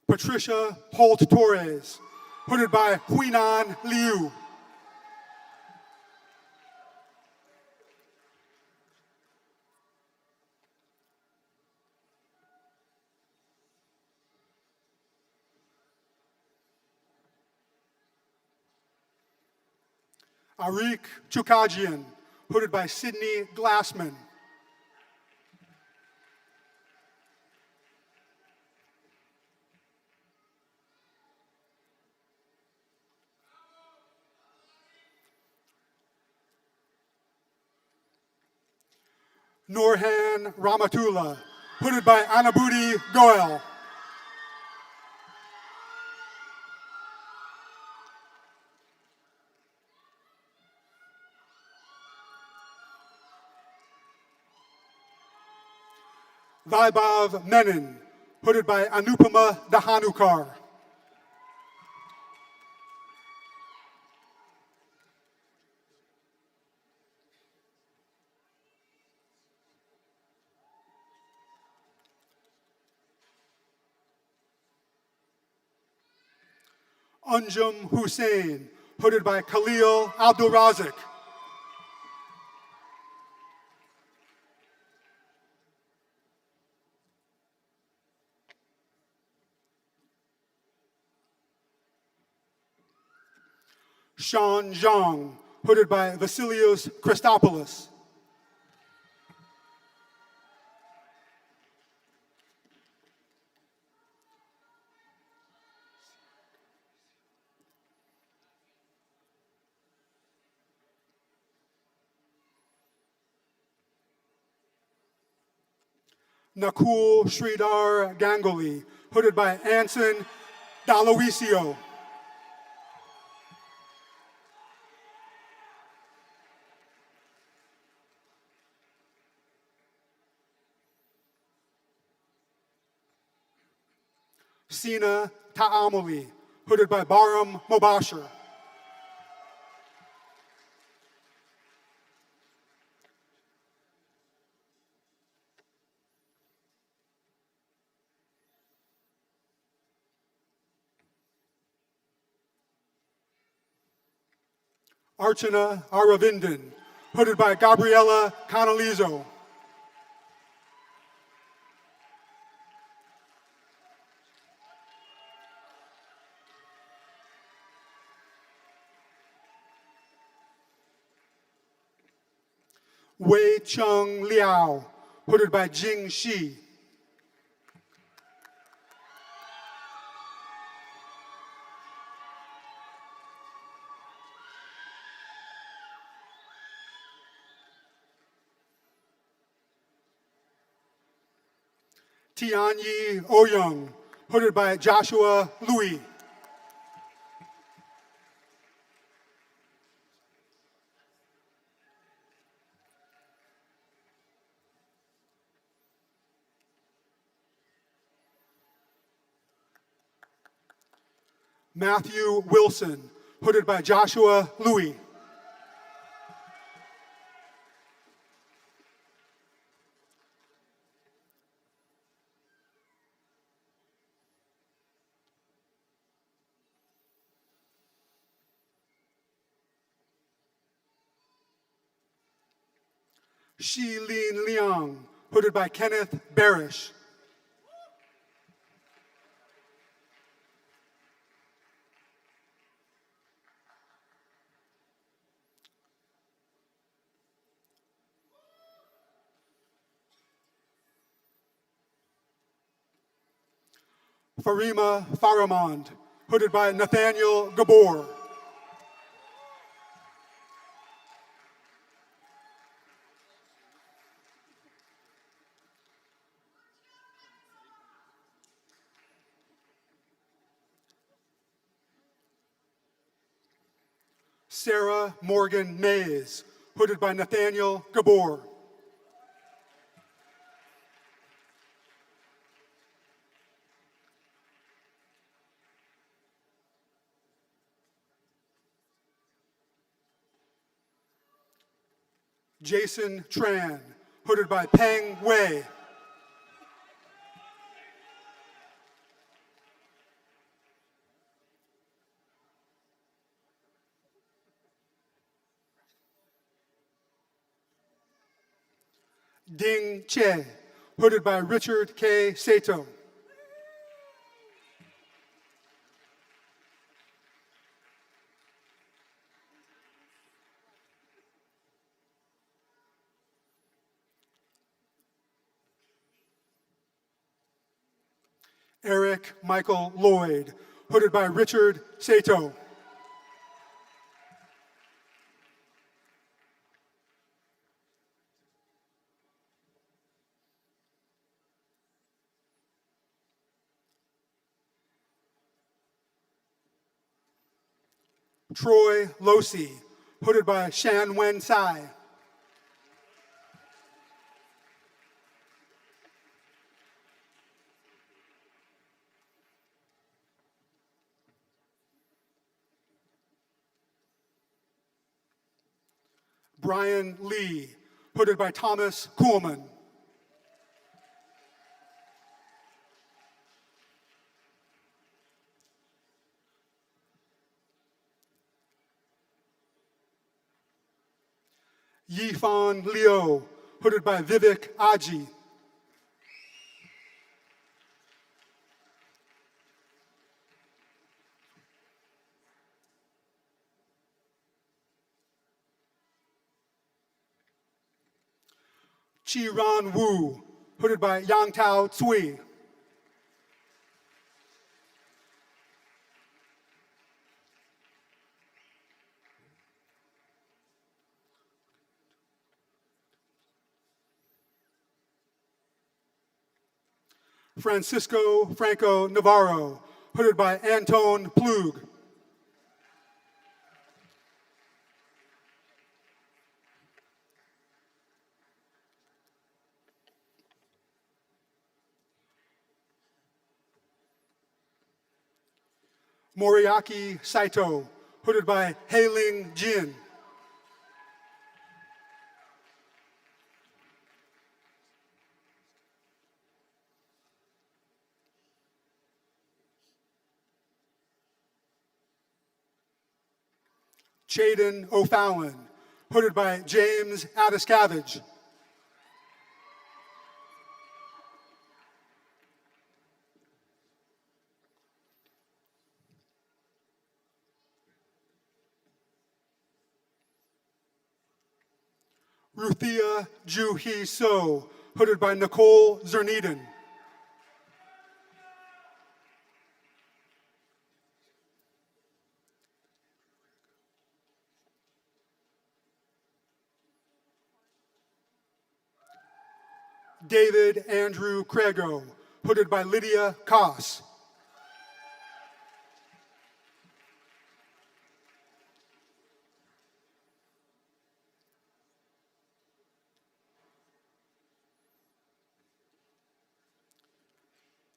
S1: Patricia Holt Torres, hooded by Huinan Liu. Arik Chukagian, hooded by Sydney Glassman. Norhan Ramatullah, hooded by Anabudi Goel. Vaibhav Menon, hooded by Anupama Dahanukar. Anjum Hussain, hooded by Khalil Abdul Razik. Sean Zhang, hooded by Vasilios Christopoulos. Nakul Sridhar Ganguly, hooded by Anson Daloisio. Sina Ta'amuli, hooded by Baram Mobasher. Archana Aravindan, hooded by Gabriela Canalizo. Wei Chung Liao, hooded by Jing Shi. Tianyi Oyoung, hooded by Joshua Louis. Matthew Wilson, hooded by Joshua Louis. Shi Lin Liang, hooded by Kenneth Barish. Farima Faramond, hooded by Nathaniel Gabor. Sarah Morgan Mays, hooded by Nathaniel Gabor. Jason Tran, hooded by Peng Wei. Ding Che, hooded by Richard K. Sato. Eric Michael Lloyd, hooded by Richard Sato. Troy Losi, hooded by Shan Wen Sai. Brian Lee, hooded by Thomas Kuhlman. Yifan Liu, hooded by Vivek Aji. Chi-Ran Wu, hooded by Yang Tao Tsui. Francisco Franco Navarro, hooded by Anton Plug. Moriaki Saito, hooded by Heiling Jin. Chaden O'Fallon, hooded by James Addiscavage. Ruthia Ju-hee So, hooded by Nicole Zerneden. David Andrew Craigo, hooded by Lydia Koss.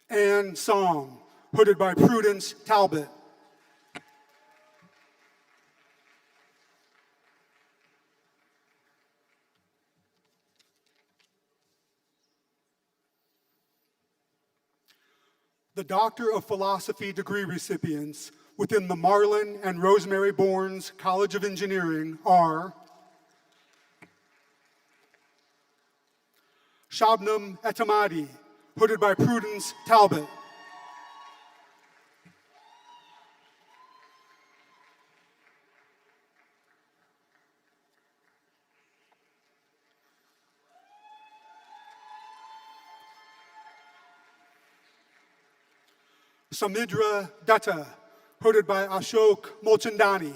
S1: Anne Song, hooded by Prudence Talbot. The Doctor of Philosophy degree recipients within the Marlon and Rosemary Bournes College of Engineering are Shabnam Etamadi, hooded by Prudence Talbot. Samidra Dutta, hooded by Ashok Mulchandani.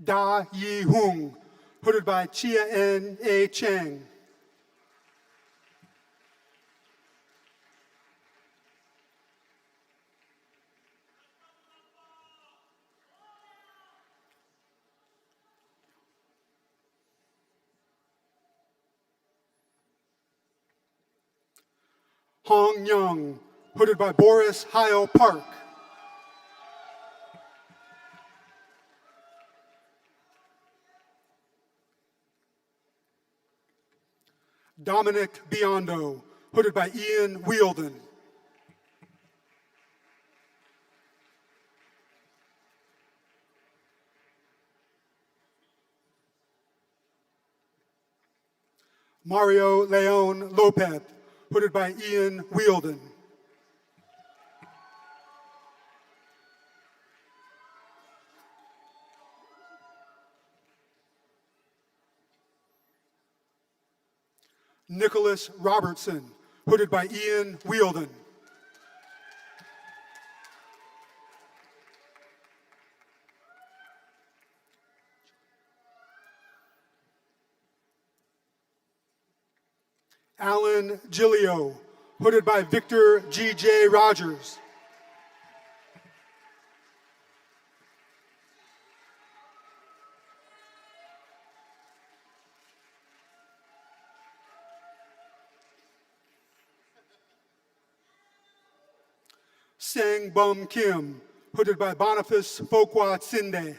S1: Da Yi Hung, hooded by Chia N. A. Cheng. Hong Young, hooded by Boris Hyle Park. Dominic Biondo, hooded by Ian Wielden. Mario Leon Lopez, hooded by Ian Wielden. Nicholas Robertson, hooded by Ian Wielden. Alan Gilio, hooded by Victor G.J. Rogers. Sang Bum Kim, hooded by Boniface Fokwa Tsinde.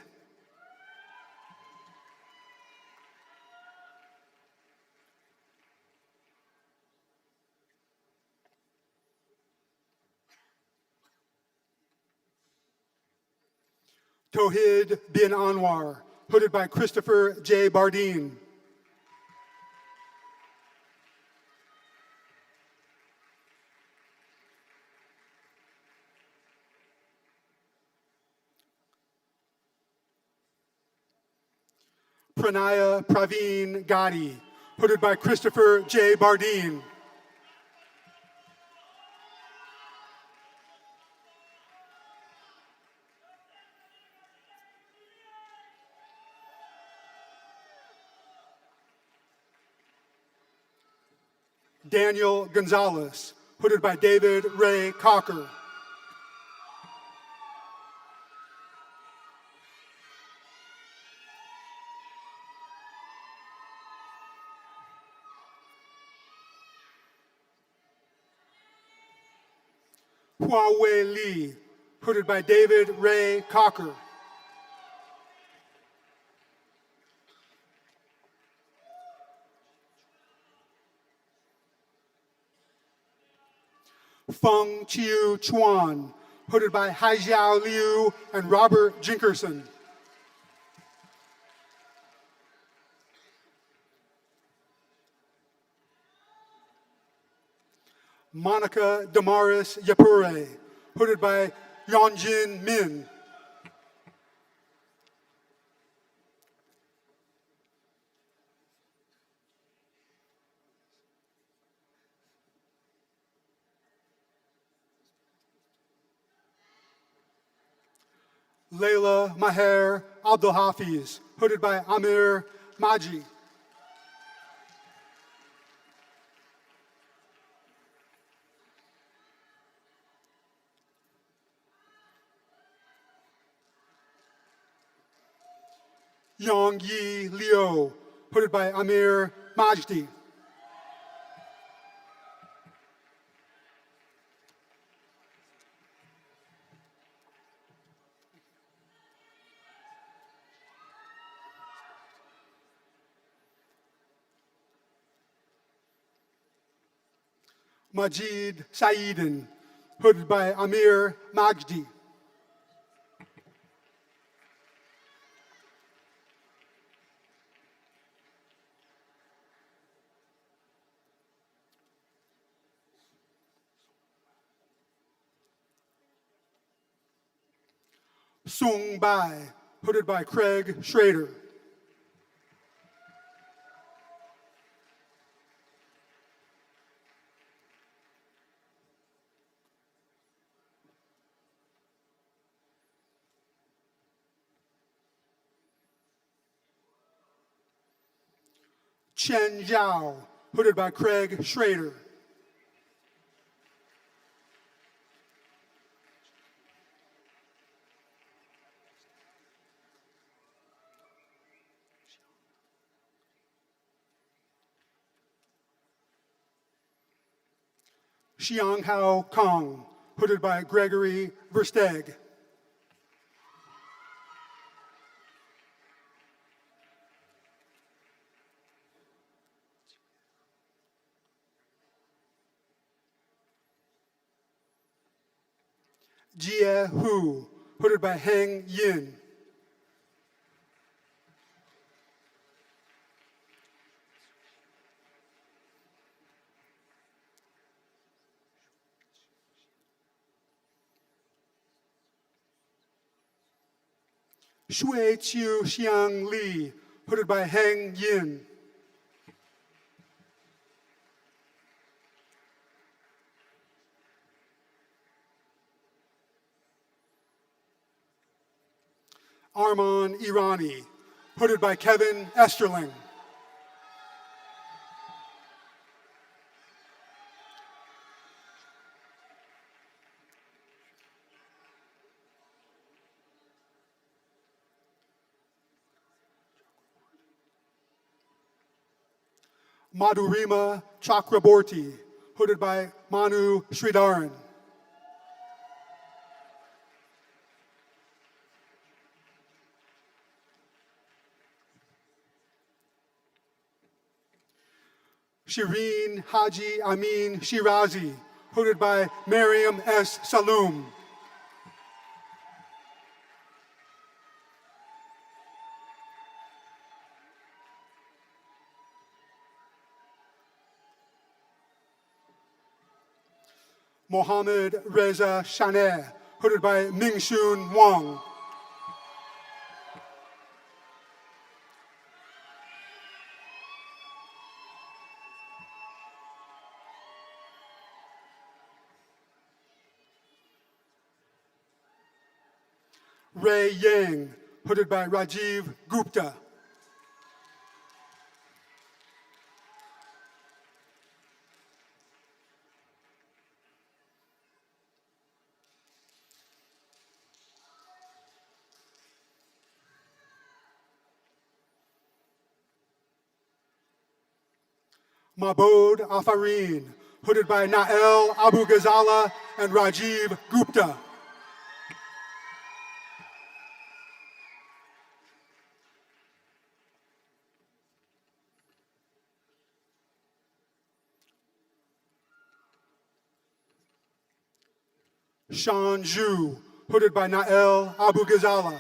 S1: Tohid bin Anwar, hooded by Christopher J. Bardeen. Pranaya Praveen Gadi, hooded by Christopher J. Bardeen. Daniel Gonzalez, hooded by David Ray Cocker. Huawei Lee, hooded by David Ray Cocker. Feng Chiu Chuan, hooded by Haijiao Liu and Robert Jinkerson. Monica Damaris Yapure, hooded by Yeonjin Min. Layla Maher Abdulhafiz, hooded by Amir Maji. Yong Yi Liu, hooded by Amir Majdi. Majid Saeedin, hooded by Amir Majdi. Sung Bai, hooded by Craig Schrader. Chen Zhao, hooded by Craig Schrader. Xianghao Kong, hooded by Gregory Versteg. Jie Hu, hooded by Heng Yin. Shui Chiu Xiang Li, hooded by Heng Yin. Arman Irani, hooded by Kevin Esterling. Madhurima Chakraborty, hooded by Manu Sridharan. Shireen Haji Amin Shirazi, hooded by Miriam S. Saloom. Mohammed Reza Shaneh, hooded by Mingshun Wang. Ray Yang, hooded by Rajiv Gupta. Mabod Afarin, hooded by Nael Abu Ghazala and Rajiv Gupta. Sean Zhu, hooded by Nael Abu Ghazala.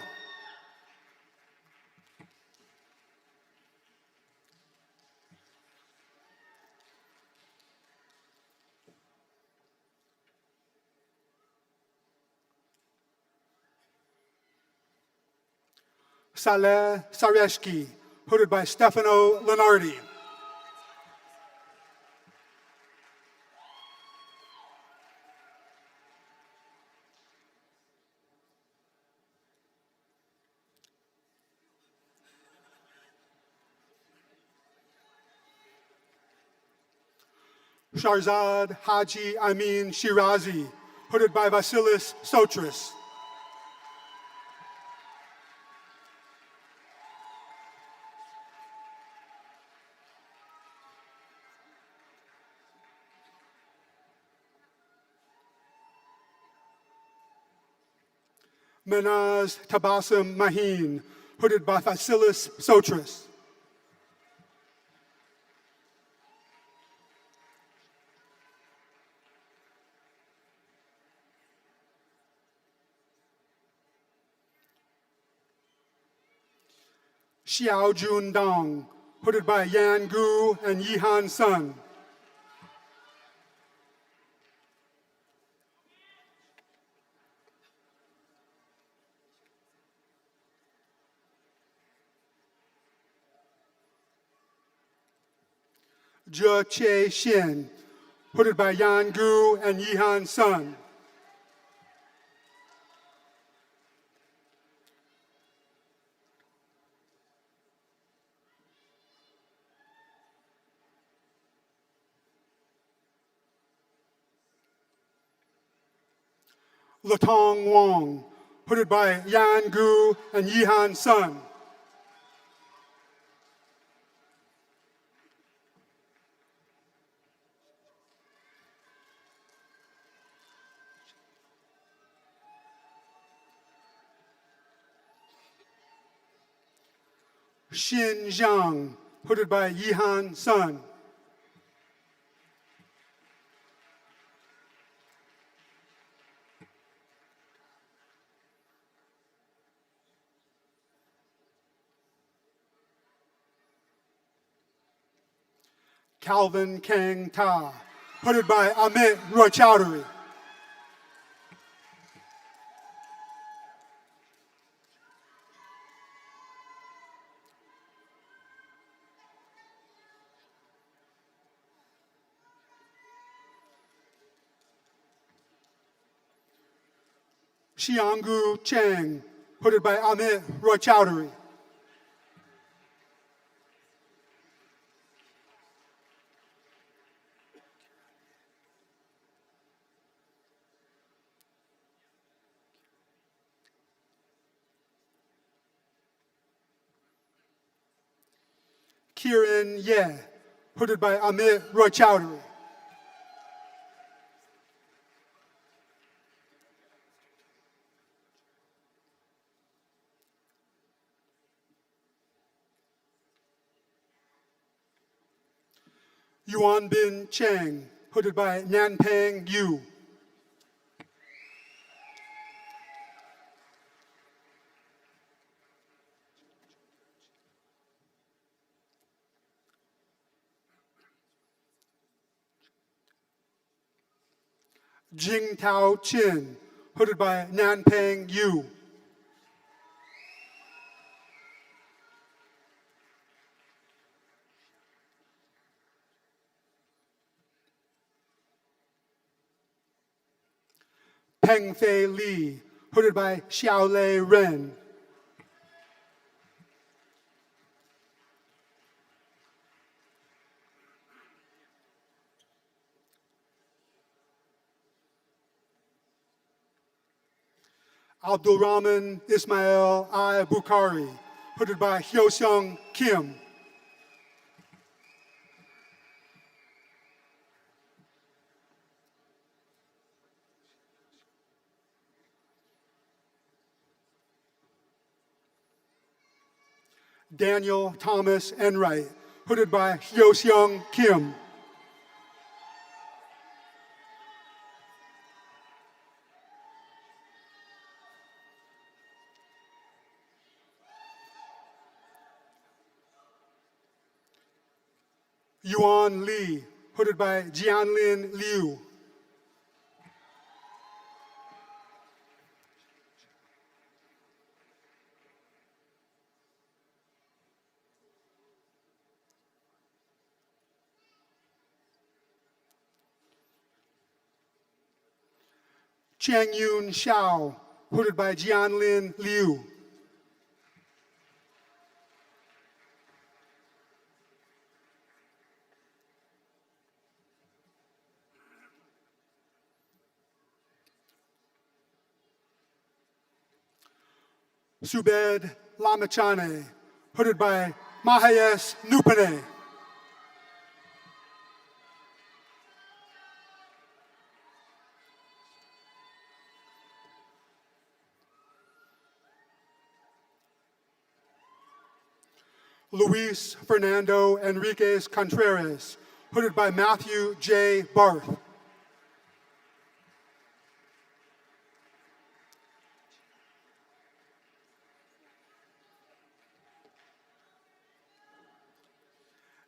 S1: Saleh Sareshki, hooded by Stefano Lenardi. Sharzad Haji Amin Shirazi, hooded by Vasilis Sotris. Manaz Tabassum Maheen, hooded by Vasilis Sotris. Xiao Jun Dong, hooded by Yan Gu and Yihan Sun. Zhe Che Xin, hooded by Yan Gu and Yihan Sun. Latong Wong, hooded by Yan Gu and Yihan Sun. Xin Zhang, hooded by Yihan Sun. Calvin Kang Ta, hooded by Amit Roychowdhury. Xianggu Cheng, hooded by Amit Roychowdhury. Kiran Ye, hooded by Amit Roychowdhury. Yuan Bin Cheng, hooded by Nanpeng Yu. Jing Tao Chin, hooded by Nanpeng Yu. Peng Fei Li, hooded by Xiaolei Ren. Abdulrahman Ismail I. Bukhari, hooded by Hyoseong Kim. Daniel Thomas Enright, hooded by Hyo-seung Kim. Yuan Lee, hooded by Jianlin Liu. Chang Yun Xiao, hooded by Jianlin Liu. Subed Lamachane, hooded by Mahayes Nupane. Luis Fernando Enriquez Contreras, hooded by Matthew J. Barth.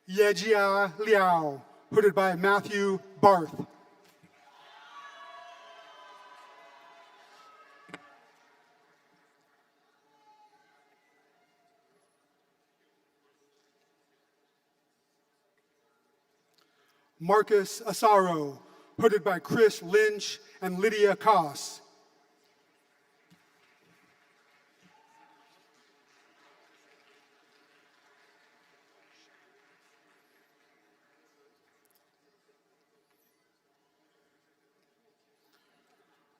S1: Yejia Liao, hooded by Matthew Barth. Marcus Asaro, hooded by Chris Lynch and Lydia Koss.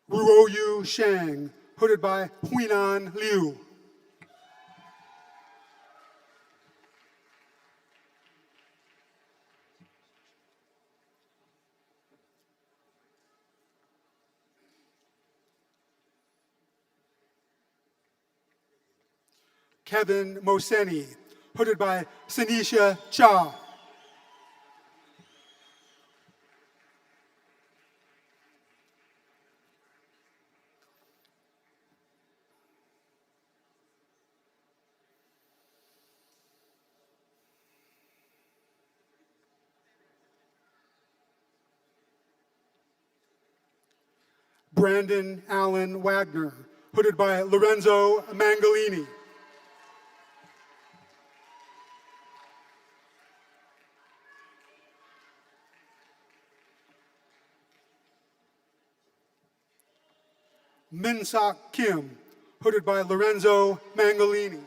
S1: Ruoyu Shang, hooded by Huinan Liu. Kevin Moseni, hooded by Sinisha Cha. Brandon Allen Wagner, hooded by Lorenzo Mangalini. Minsak Kim, hooded by Lorenzo Mangalini.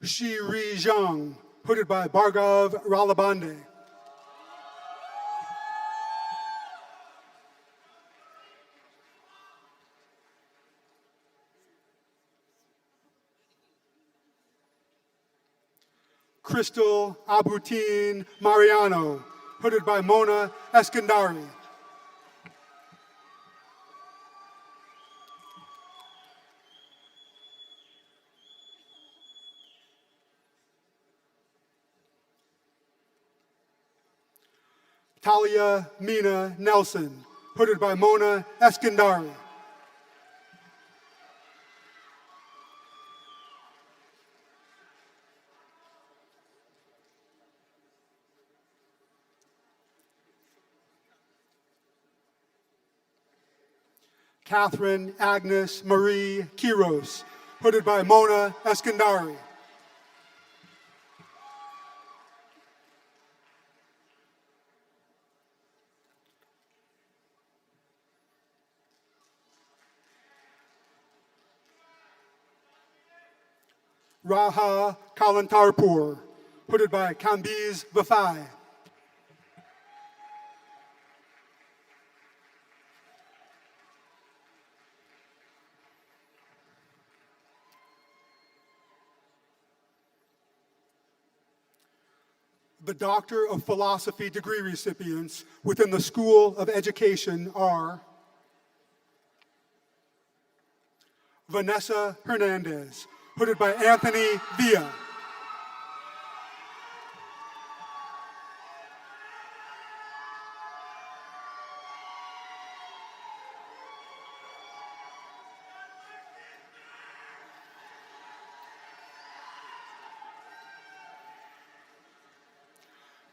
S1: Shi Ri Zhang, hooded by Bhargav Ralabande. Crystal Abutin Mariano, hooded by Mona Eskandari. Talia Mina Nelson, hooded by Mona Eskandari. Catherine Agnes Marie Kiros, hooded by Mona Eskandari. Raha Kalantarpur, hooded by Kambiz Vafai. The Doctor of Philosophy degree recipients within the School of Education are Vanessa Hernandez, hooded by Anthony Villa.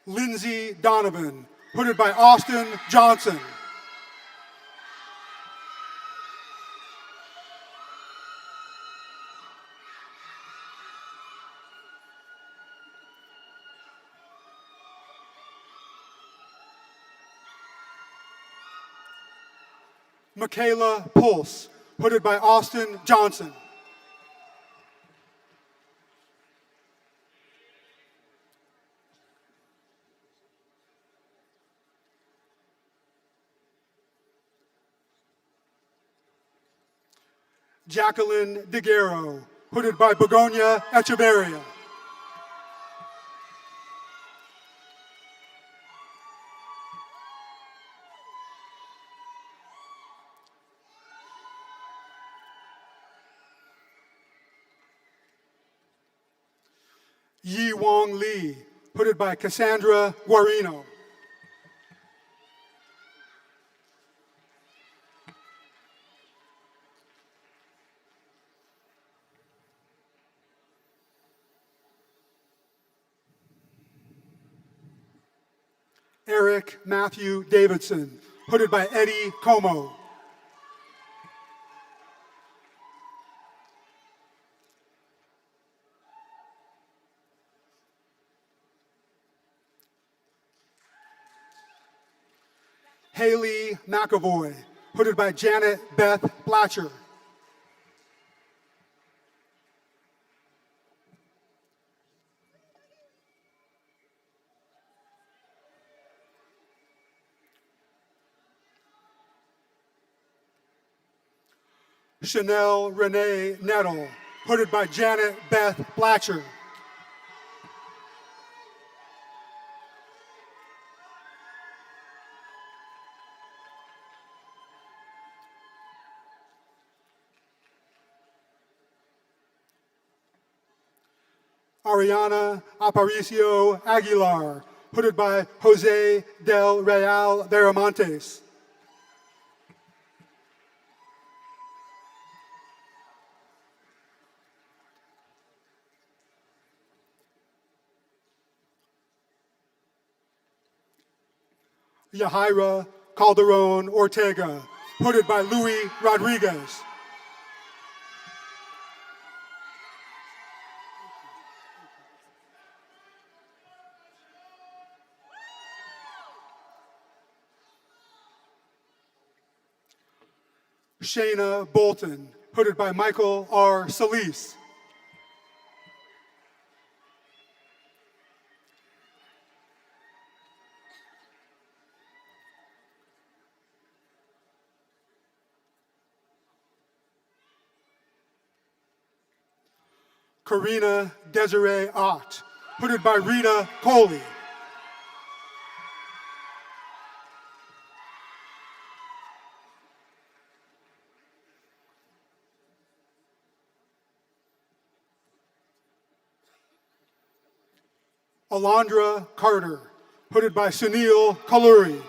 S1: Lindsay Donovan, hooded by Austin Johnson. Michaela Pulse, hooded by Austin Johnson. Jacqueline DeGuero, hooded by Begonia Echeverria. Yi Wong Lee, hooded by Cassandra Guarino. Eric Matthew Davidson, hooded by Eddie Como. Haley McAvoy, hooded by Janet Beth Blatcher. Chanel Renee Nettle, hooded by Janet Beth Blatcher. Ariana Aparicio Aguilar, hooded by Jose del Real Veramontes. Yahaira Calderon Ortega, hooded by Louis Rodriguez. Shayna Bolton, hooded by Michael R. Solis. Karina Desiree Ott, hooded by Rita Coley. Alondra Carter, hooded by Sunil Kaluri.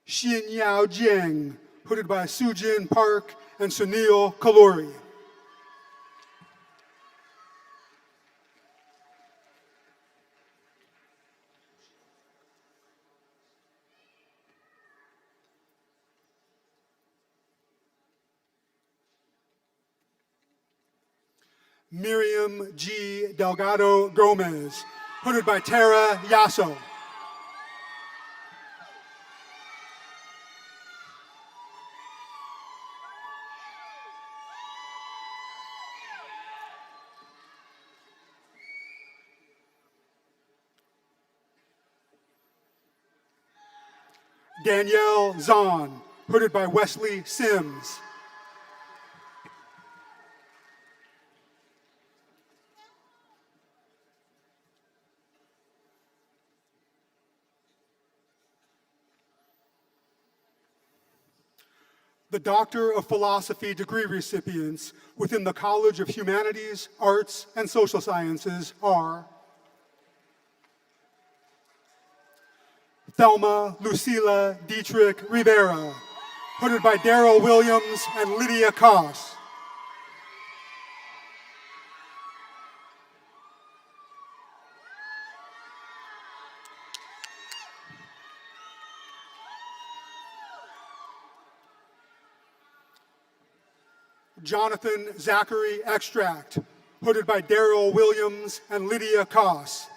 S1: Xin Yao Jiang, hooded by Sujin Park and Sunil Kaluri. Miriam G. Delgado Gomez, hooded by Tara Yasso. Danielle Zahn, hooded by Wesley Sims. The Doctor of Philosophy degree recipients within the College of Humanities, Arts, and Social Sciences are Thelma Lucila Dietrich Rivera, hooded by Daryl Williams and Lydia Koss. Jonathan Zachary Extract, hooded by Daryl Williams and Lydia Koss.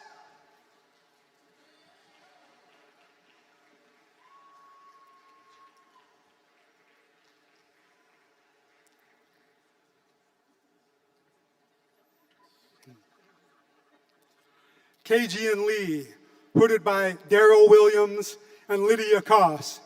S1: Keijian Lee, hooded by Daryl Williams and Lydia Koss.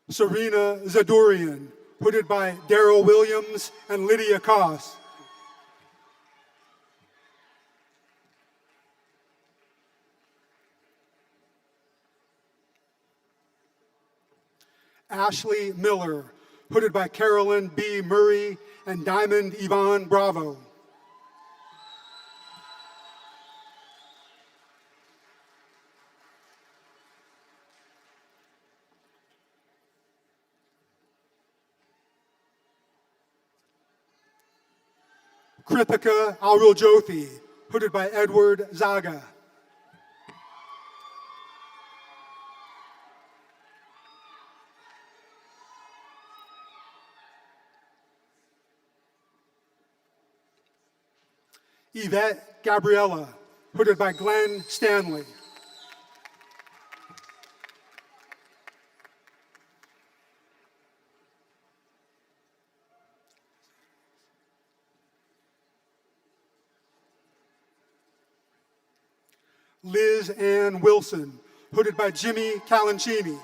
S1: Serena Zadorian, hooded by Daryl Williams and Lydia Koss. Ashley Miller, hooded by Carolyn B. Murray and Diamond Yvonne Bravo. Krithika Auruljothi, hooded by Edward Zaga. Yvette Gabriella, hooded by Glenn Stanley. Liz Ann Wilson, hooded by Jimmy Calancini.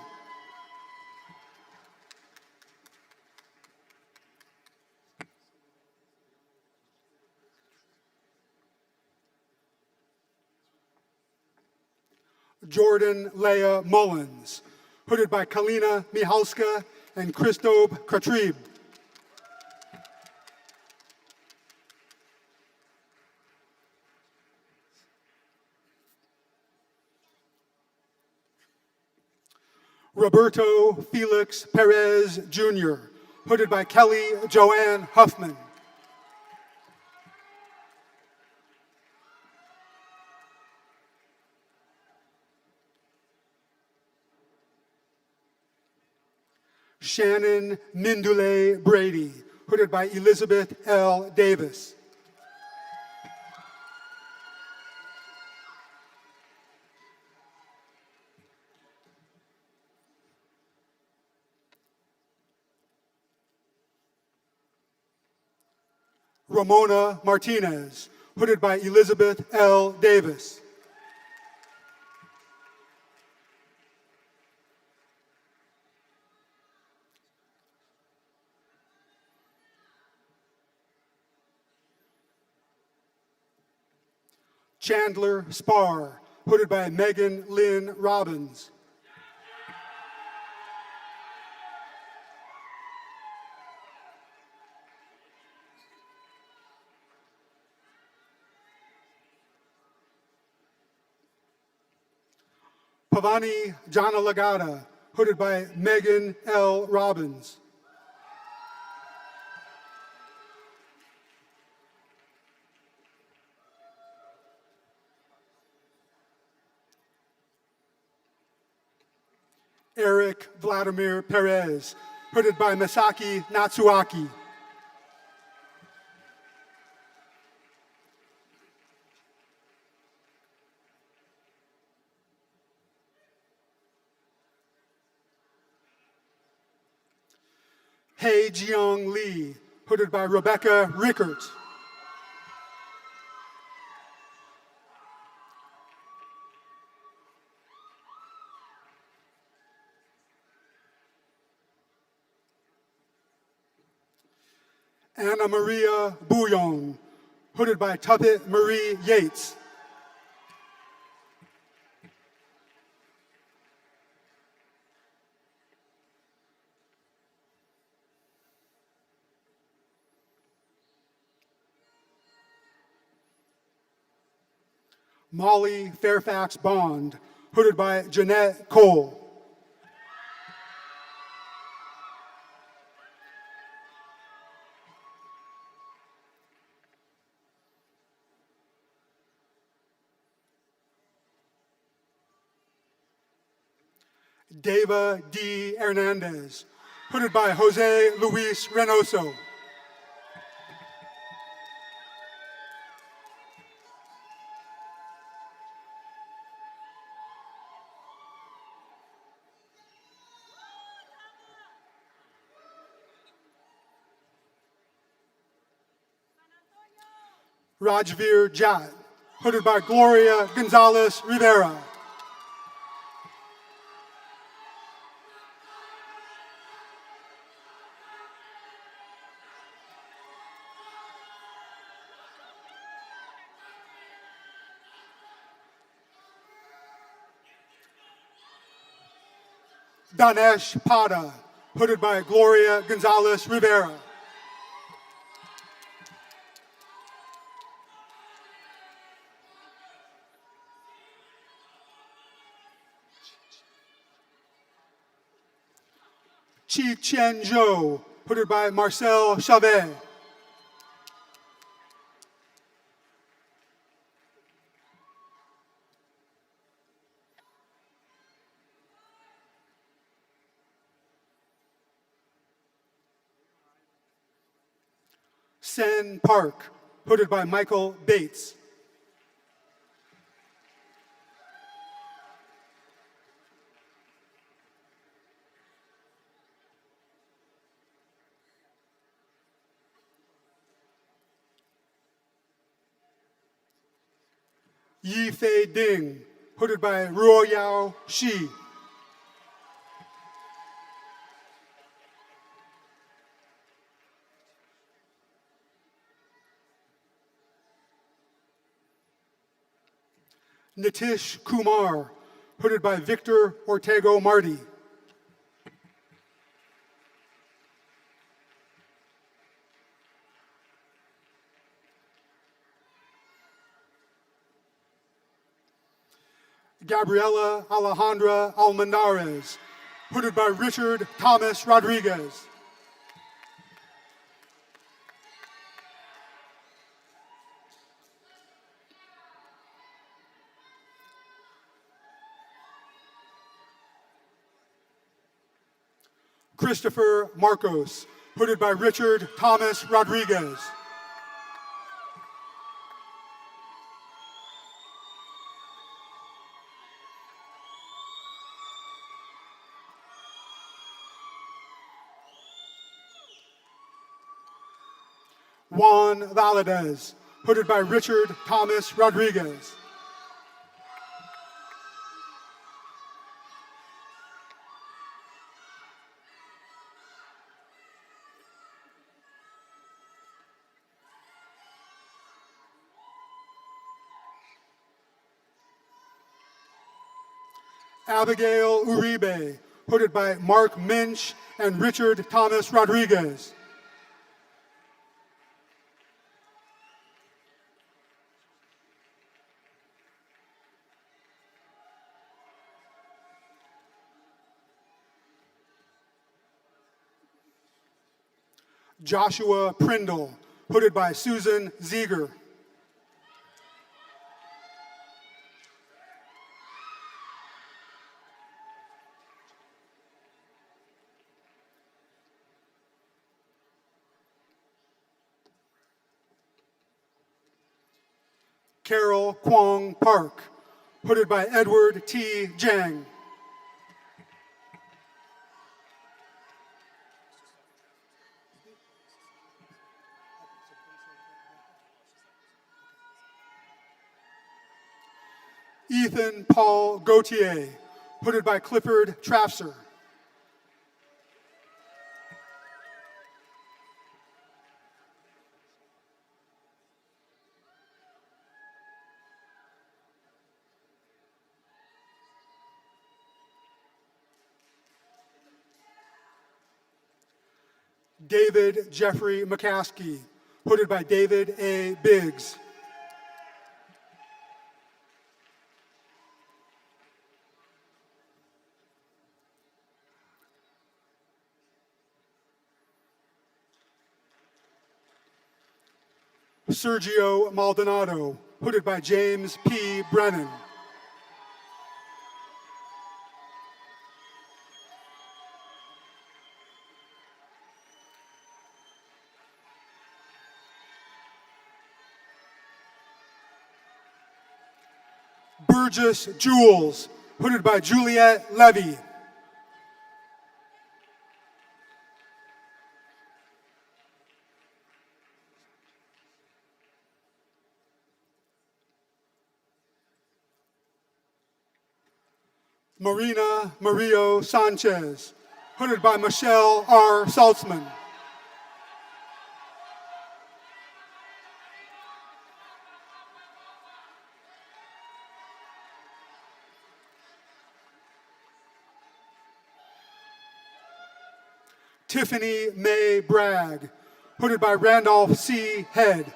S1: Jordan Leah Mullins, hooded by Kalina Mihalska and Christob Katrib. Roberto Felix Perez Jr., hooded by Kelly Joanne Huffman. Shannon Mindule Brady, hooded by Elizabeth L. Davis. Ramona Martinez, hooded by Elizabeth L. Davis. Chandler Spar, hooded by Megan Lynn Robbins. Pavani Janalagada, hooded by Megan L. Robbins. Eric Vladimir Perez, hooded by Masaki Natsuaki. Hei Jiong Lee, hooded by Rebecca Rickert. Anna Maria Bouillon, hooded by Tuppet Marie Yates. Molly Fairfax Bond, hooded by Jeanette Cole. Deva D. Hernandez, hooded by Jose Luis Reynoso. Rajveer Jat, hooded by Gloria Gonzalez Rivera. Danesh Pada, hooded by Gloria Gonzalez Rivera. Chi Chen Zhou, hooded by Marcel Chavet. Sen Park, hooded by Michael Bates. Yi Fei Ding, hooded by Ruo Yao Shi. Nitish Kumar, hooded by Victor Ortego Marti. Gabriela Alejandra Almendarez, hooded by Richard Thomas Rodriguez. Christopher Marcos, hooded by Richard Thomas Rodriguez. Juan Valadez, hooded by Richard Thomas Rodriguez. Abigail Uribe, hooded by Mark Minch and Richard Thomas Rodriguez. Joshua Prindle, hooded by Susan Ziegler. Carol Kwong Park, hooded by Edward T. Jang. Ethan Paul Gauthier, hooded by Clifford Trafser. David Jeffrey McCaskey, hooded by David A. Biggs. Sergio Maldonado, hooded by James P. Brennan. Burgess Jules, hooded by Juliette Levy. Marina Mario Sanchez, hooded by Michelle R. Saltzman. Tiffany May Bragg, hooded by Randolph C. Head.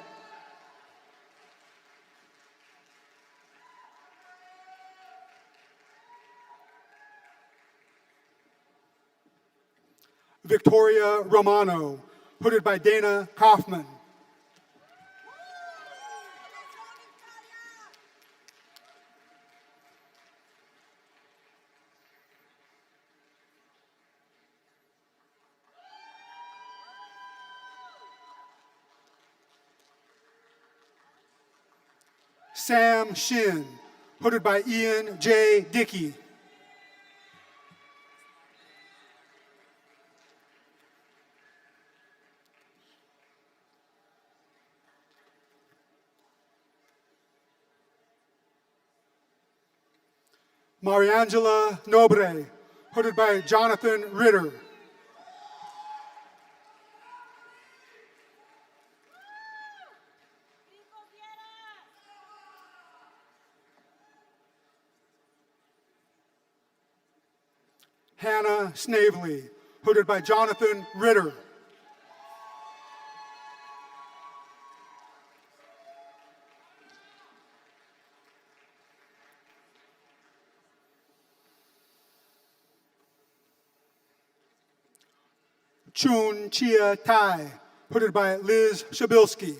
S1: Victoria Romano, hooded by Dana Kaufman. Sam Shin, hooded by Ian J. Dickey. Mariangela Nobre, hooded by Jonathan Ritter. Hannah Snavely, hooded by Jonathan Ritter. Chun Chia Tai, hooded by Liz Shabilsky.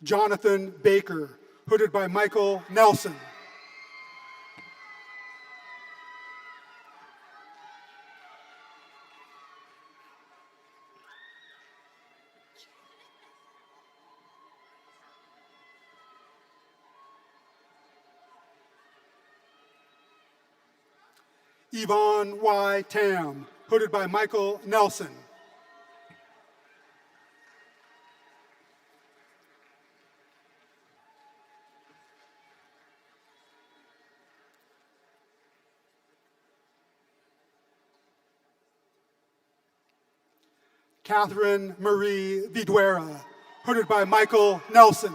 S1: Jonathan Baker, hooded by Michael Nelson. Yvonne Y. Tam, hooded by Michael Nelson. Catherine Marie Viduera, hooded by Michael Nelson.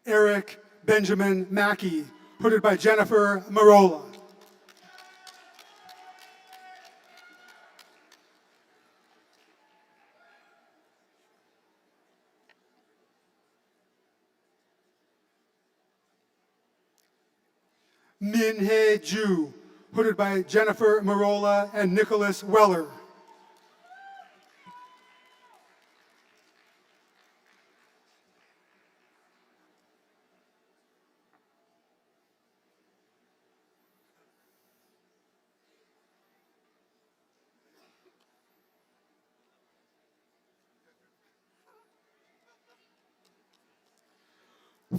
S1: Eric Benjamin Mackey, hooded by Jennifer Marola. Min Hei Ju, hooded by Jennifer Marola and Nicholas Weller.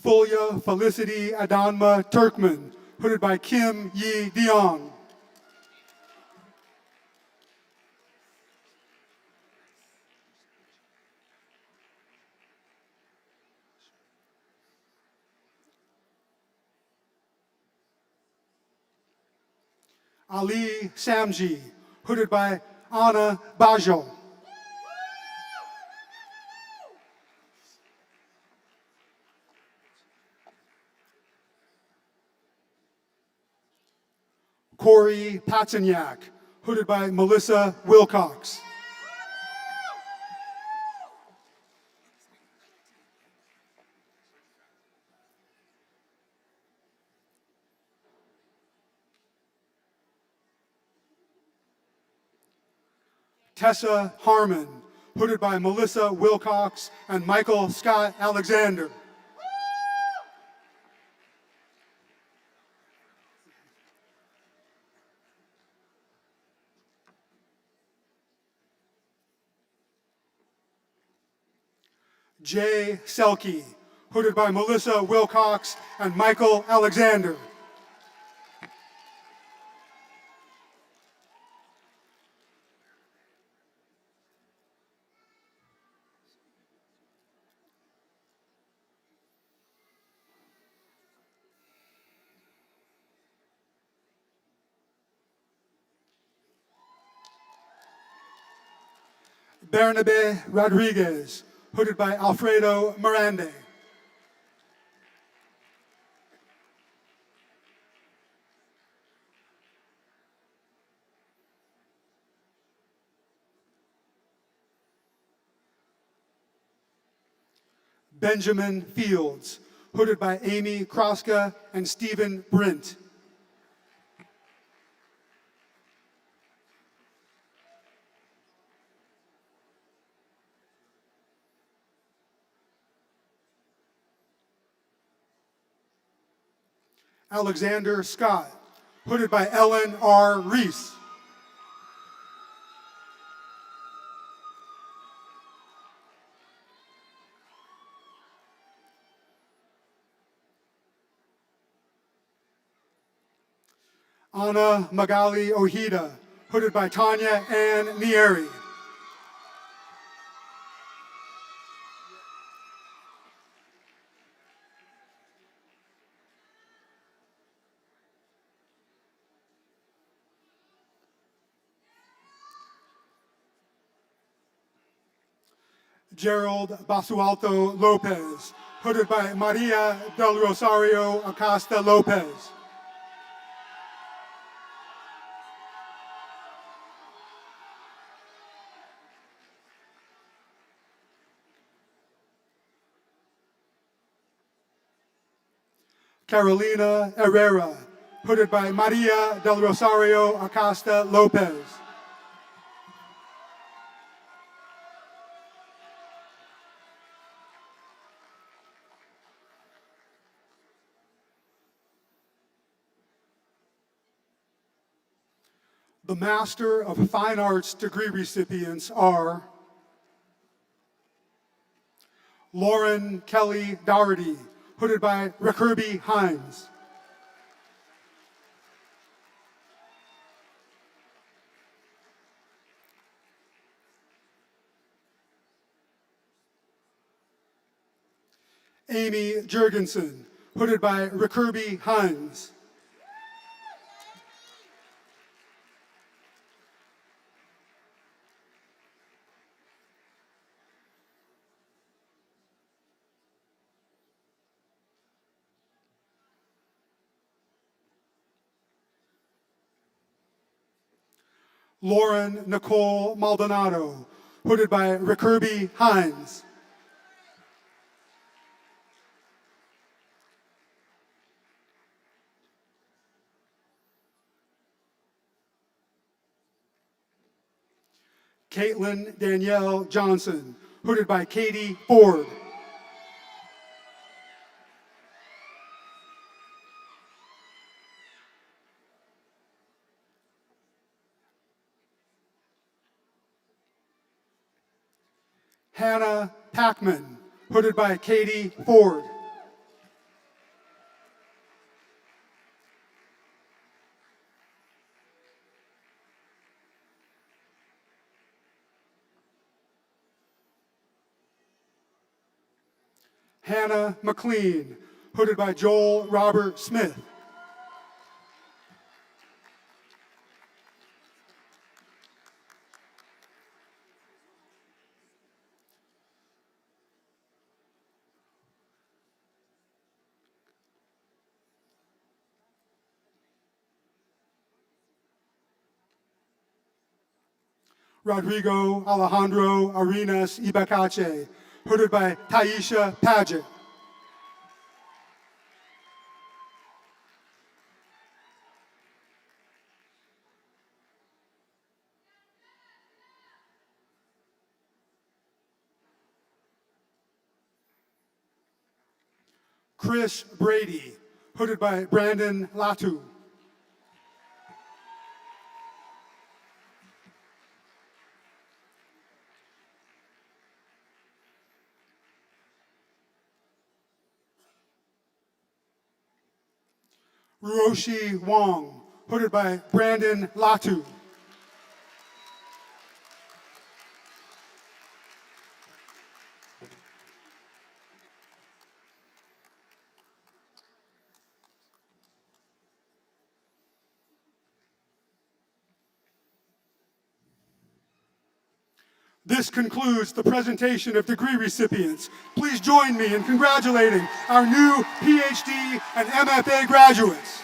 S1: Fulya Felicity Adanma Turkman, hooded by Kim Yi Diong. Ali Samji, hooded by Anna Bajo. Corey Patanyak, hooded by Melissa Wilcox. Tessa Harmon, hooded by Melissa Wilcox and Michael Scott Alexander. Jay Selke, hooded by Melissa Wilcox and Michael Alexander. Bernabe Rodriguez, hooded by Alfredo Mirande. Benjamin Fields, hooded by Amy Kroska and Stephen Brint. Alexander Scott, hooded by Ellen R. Reese. Anna Magali Ojeda, hooded by Tanya Ann Nieri. Gerald Basualto Lopez, hooded by Maria del Rosario Acosta Lopez. Carolina Herrera, hooded by Maria del Rosario Acosta Lopez. The Master of Fine Arts degree recipients are Lauren Kelly Dougherty, hooded by Rickerby Hines. Amy Jurgensen, hooded by Rickerby Hines. Lauren Nicole Maldonado, hooded by Rickerby Hines. Caitlin Danielle Johnson, hooded by Katie Ford. Hannah Packman, hooded by Katie Ford. Hannah McLean, hooded by Joel Robert Smith. Rodrigo Alejandro Arenas Ibacache, hooded by Taisha Paget. Chris Brady, hooded by Brandon Latu. Ruoshi Wong, hooded by Brandon Latu. This concludes the presentation of degree recipients. Please join me in congratulating our new Ph.D. and M.F.A. graduates.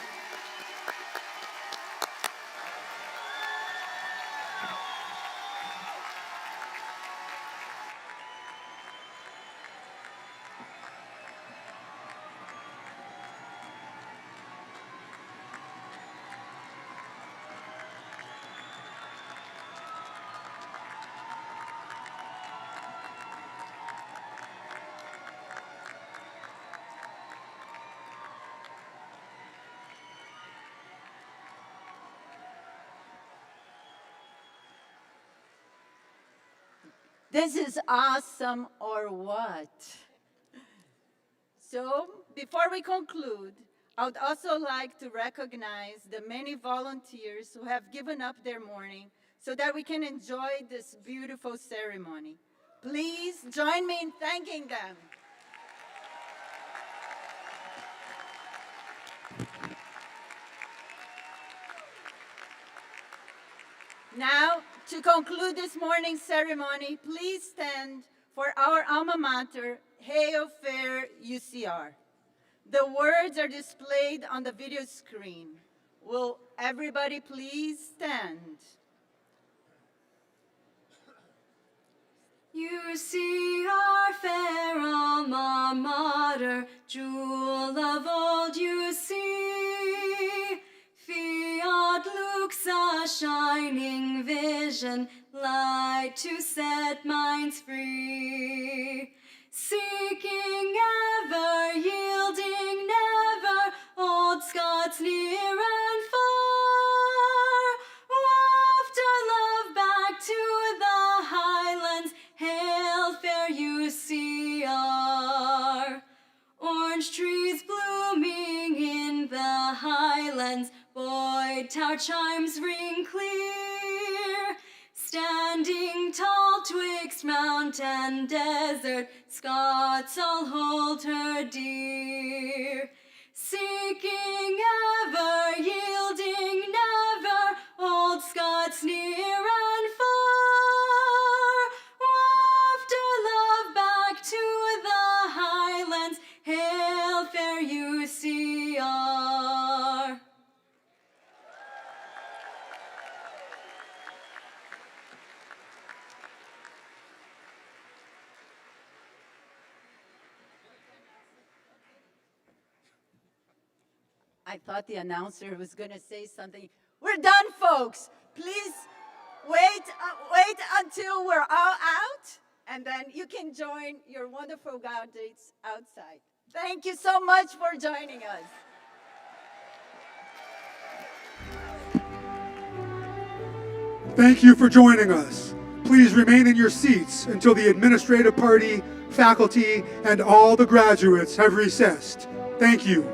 S3: This is awesome, or what? So, before we conclude, I would also like to recognize the many volunteers who have given up their morning so that we can enjoy this beautiful ceremony. Please join me in thanking them. Now, to conclude this morning's ceremony, please stand for our alma mater, Hail Fair UCR. The words are displayed on the video screen. Will everybody please stand?
S6: UCR fair alma mater, jewel of old UC. Fiat lux a shining vision, light to set minds free. Seeking ever, yielding never, old Scots near and far. Waft our love back to the highlands, hail fair UCR. Orange trees blooming in the highlands, Boyd Tower chimes ring clear. Standing tall twixt mount and desert, Scots all hold her dear. Seeking ever, yielding never, old Scots near and far. Waft our love back to the highlands, hail fair UCR.
S3: I thought the announcer was going to say something. We're done, folks. Please wait until we're all out, and then you can join your wonderful graduates outside. Thank you so much for joining us.
S1: Thank you for joining us. Please remain in your seats until the administrative party, faculty, and all the graduates have recessed. Thank you.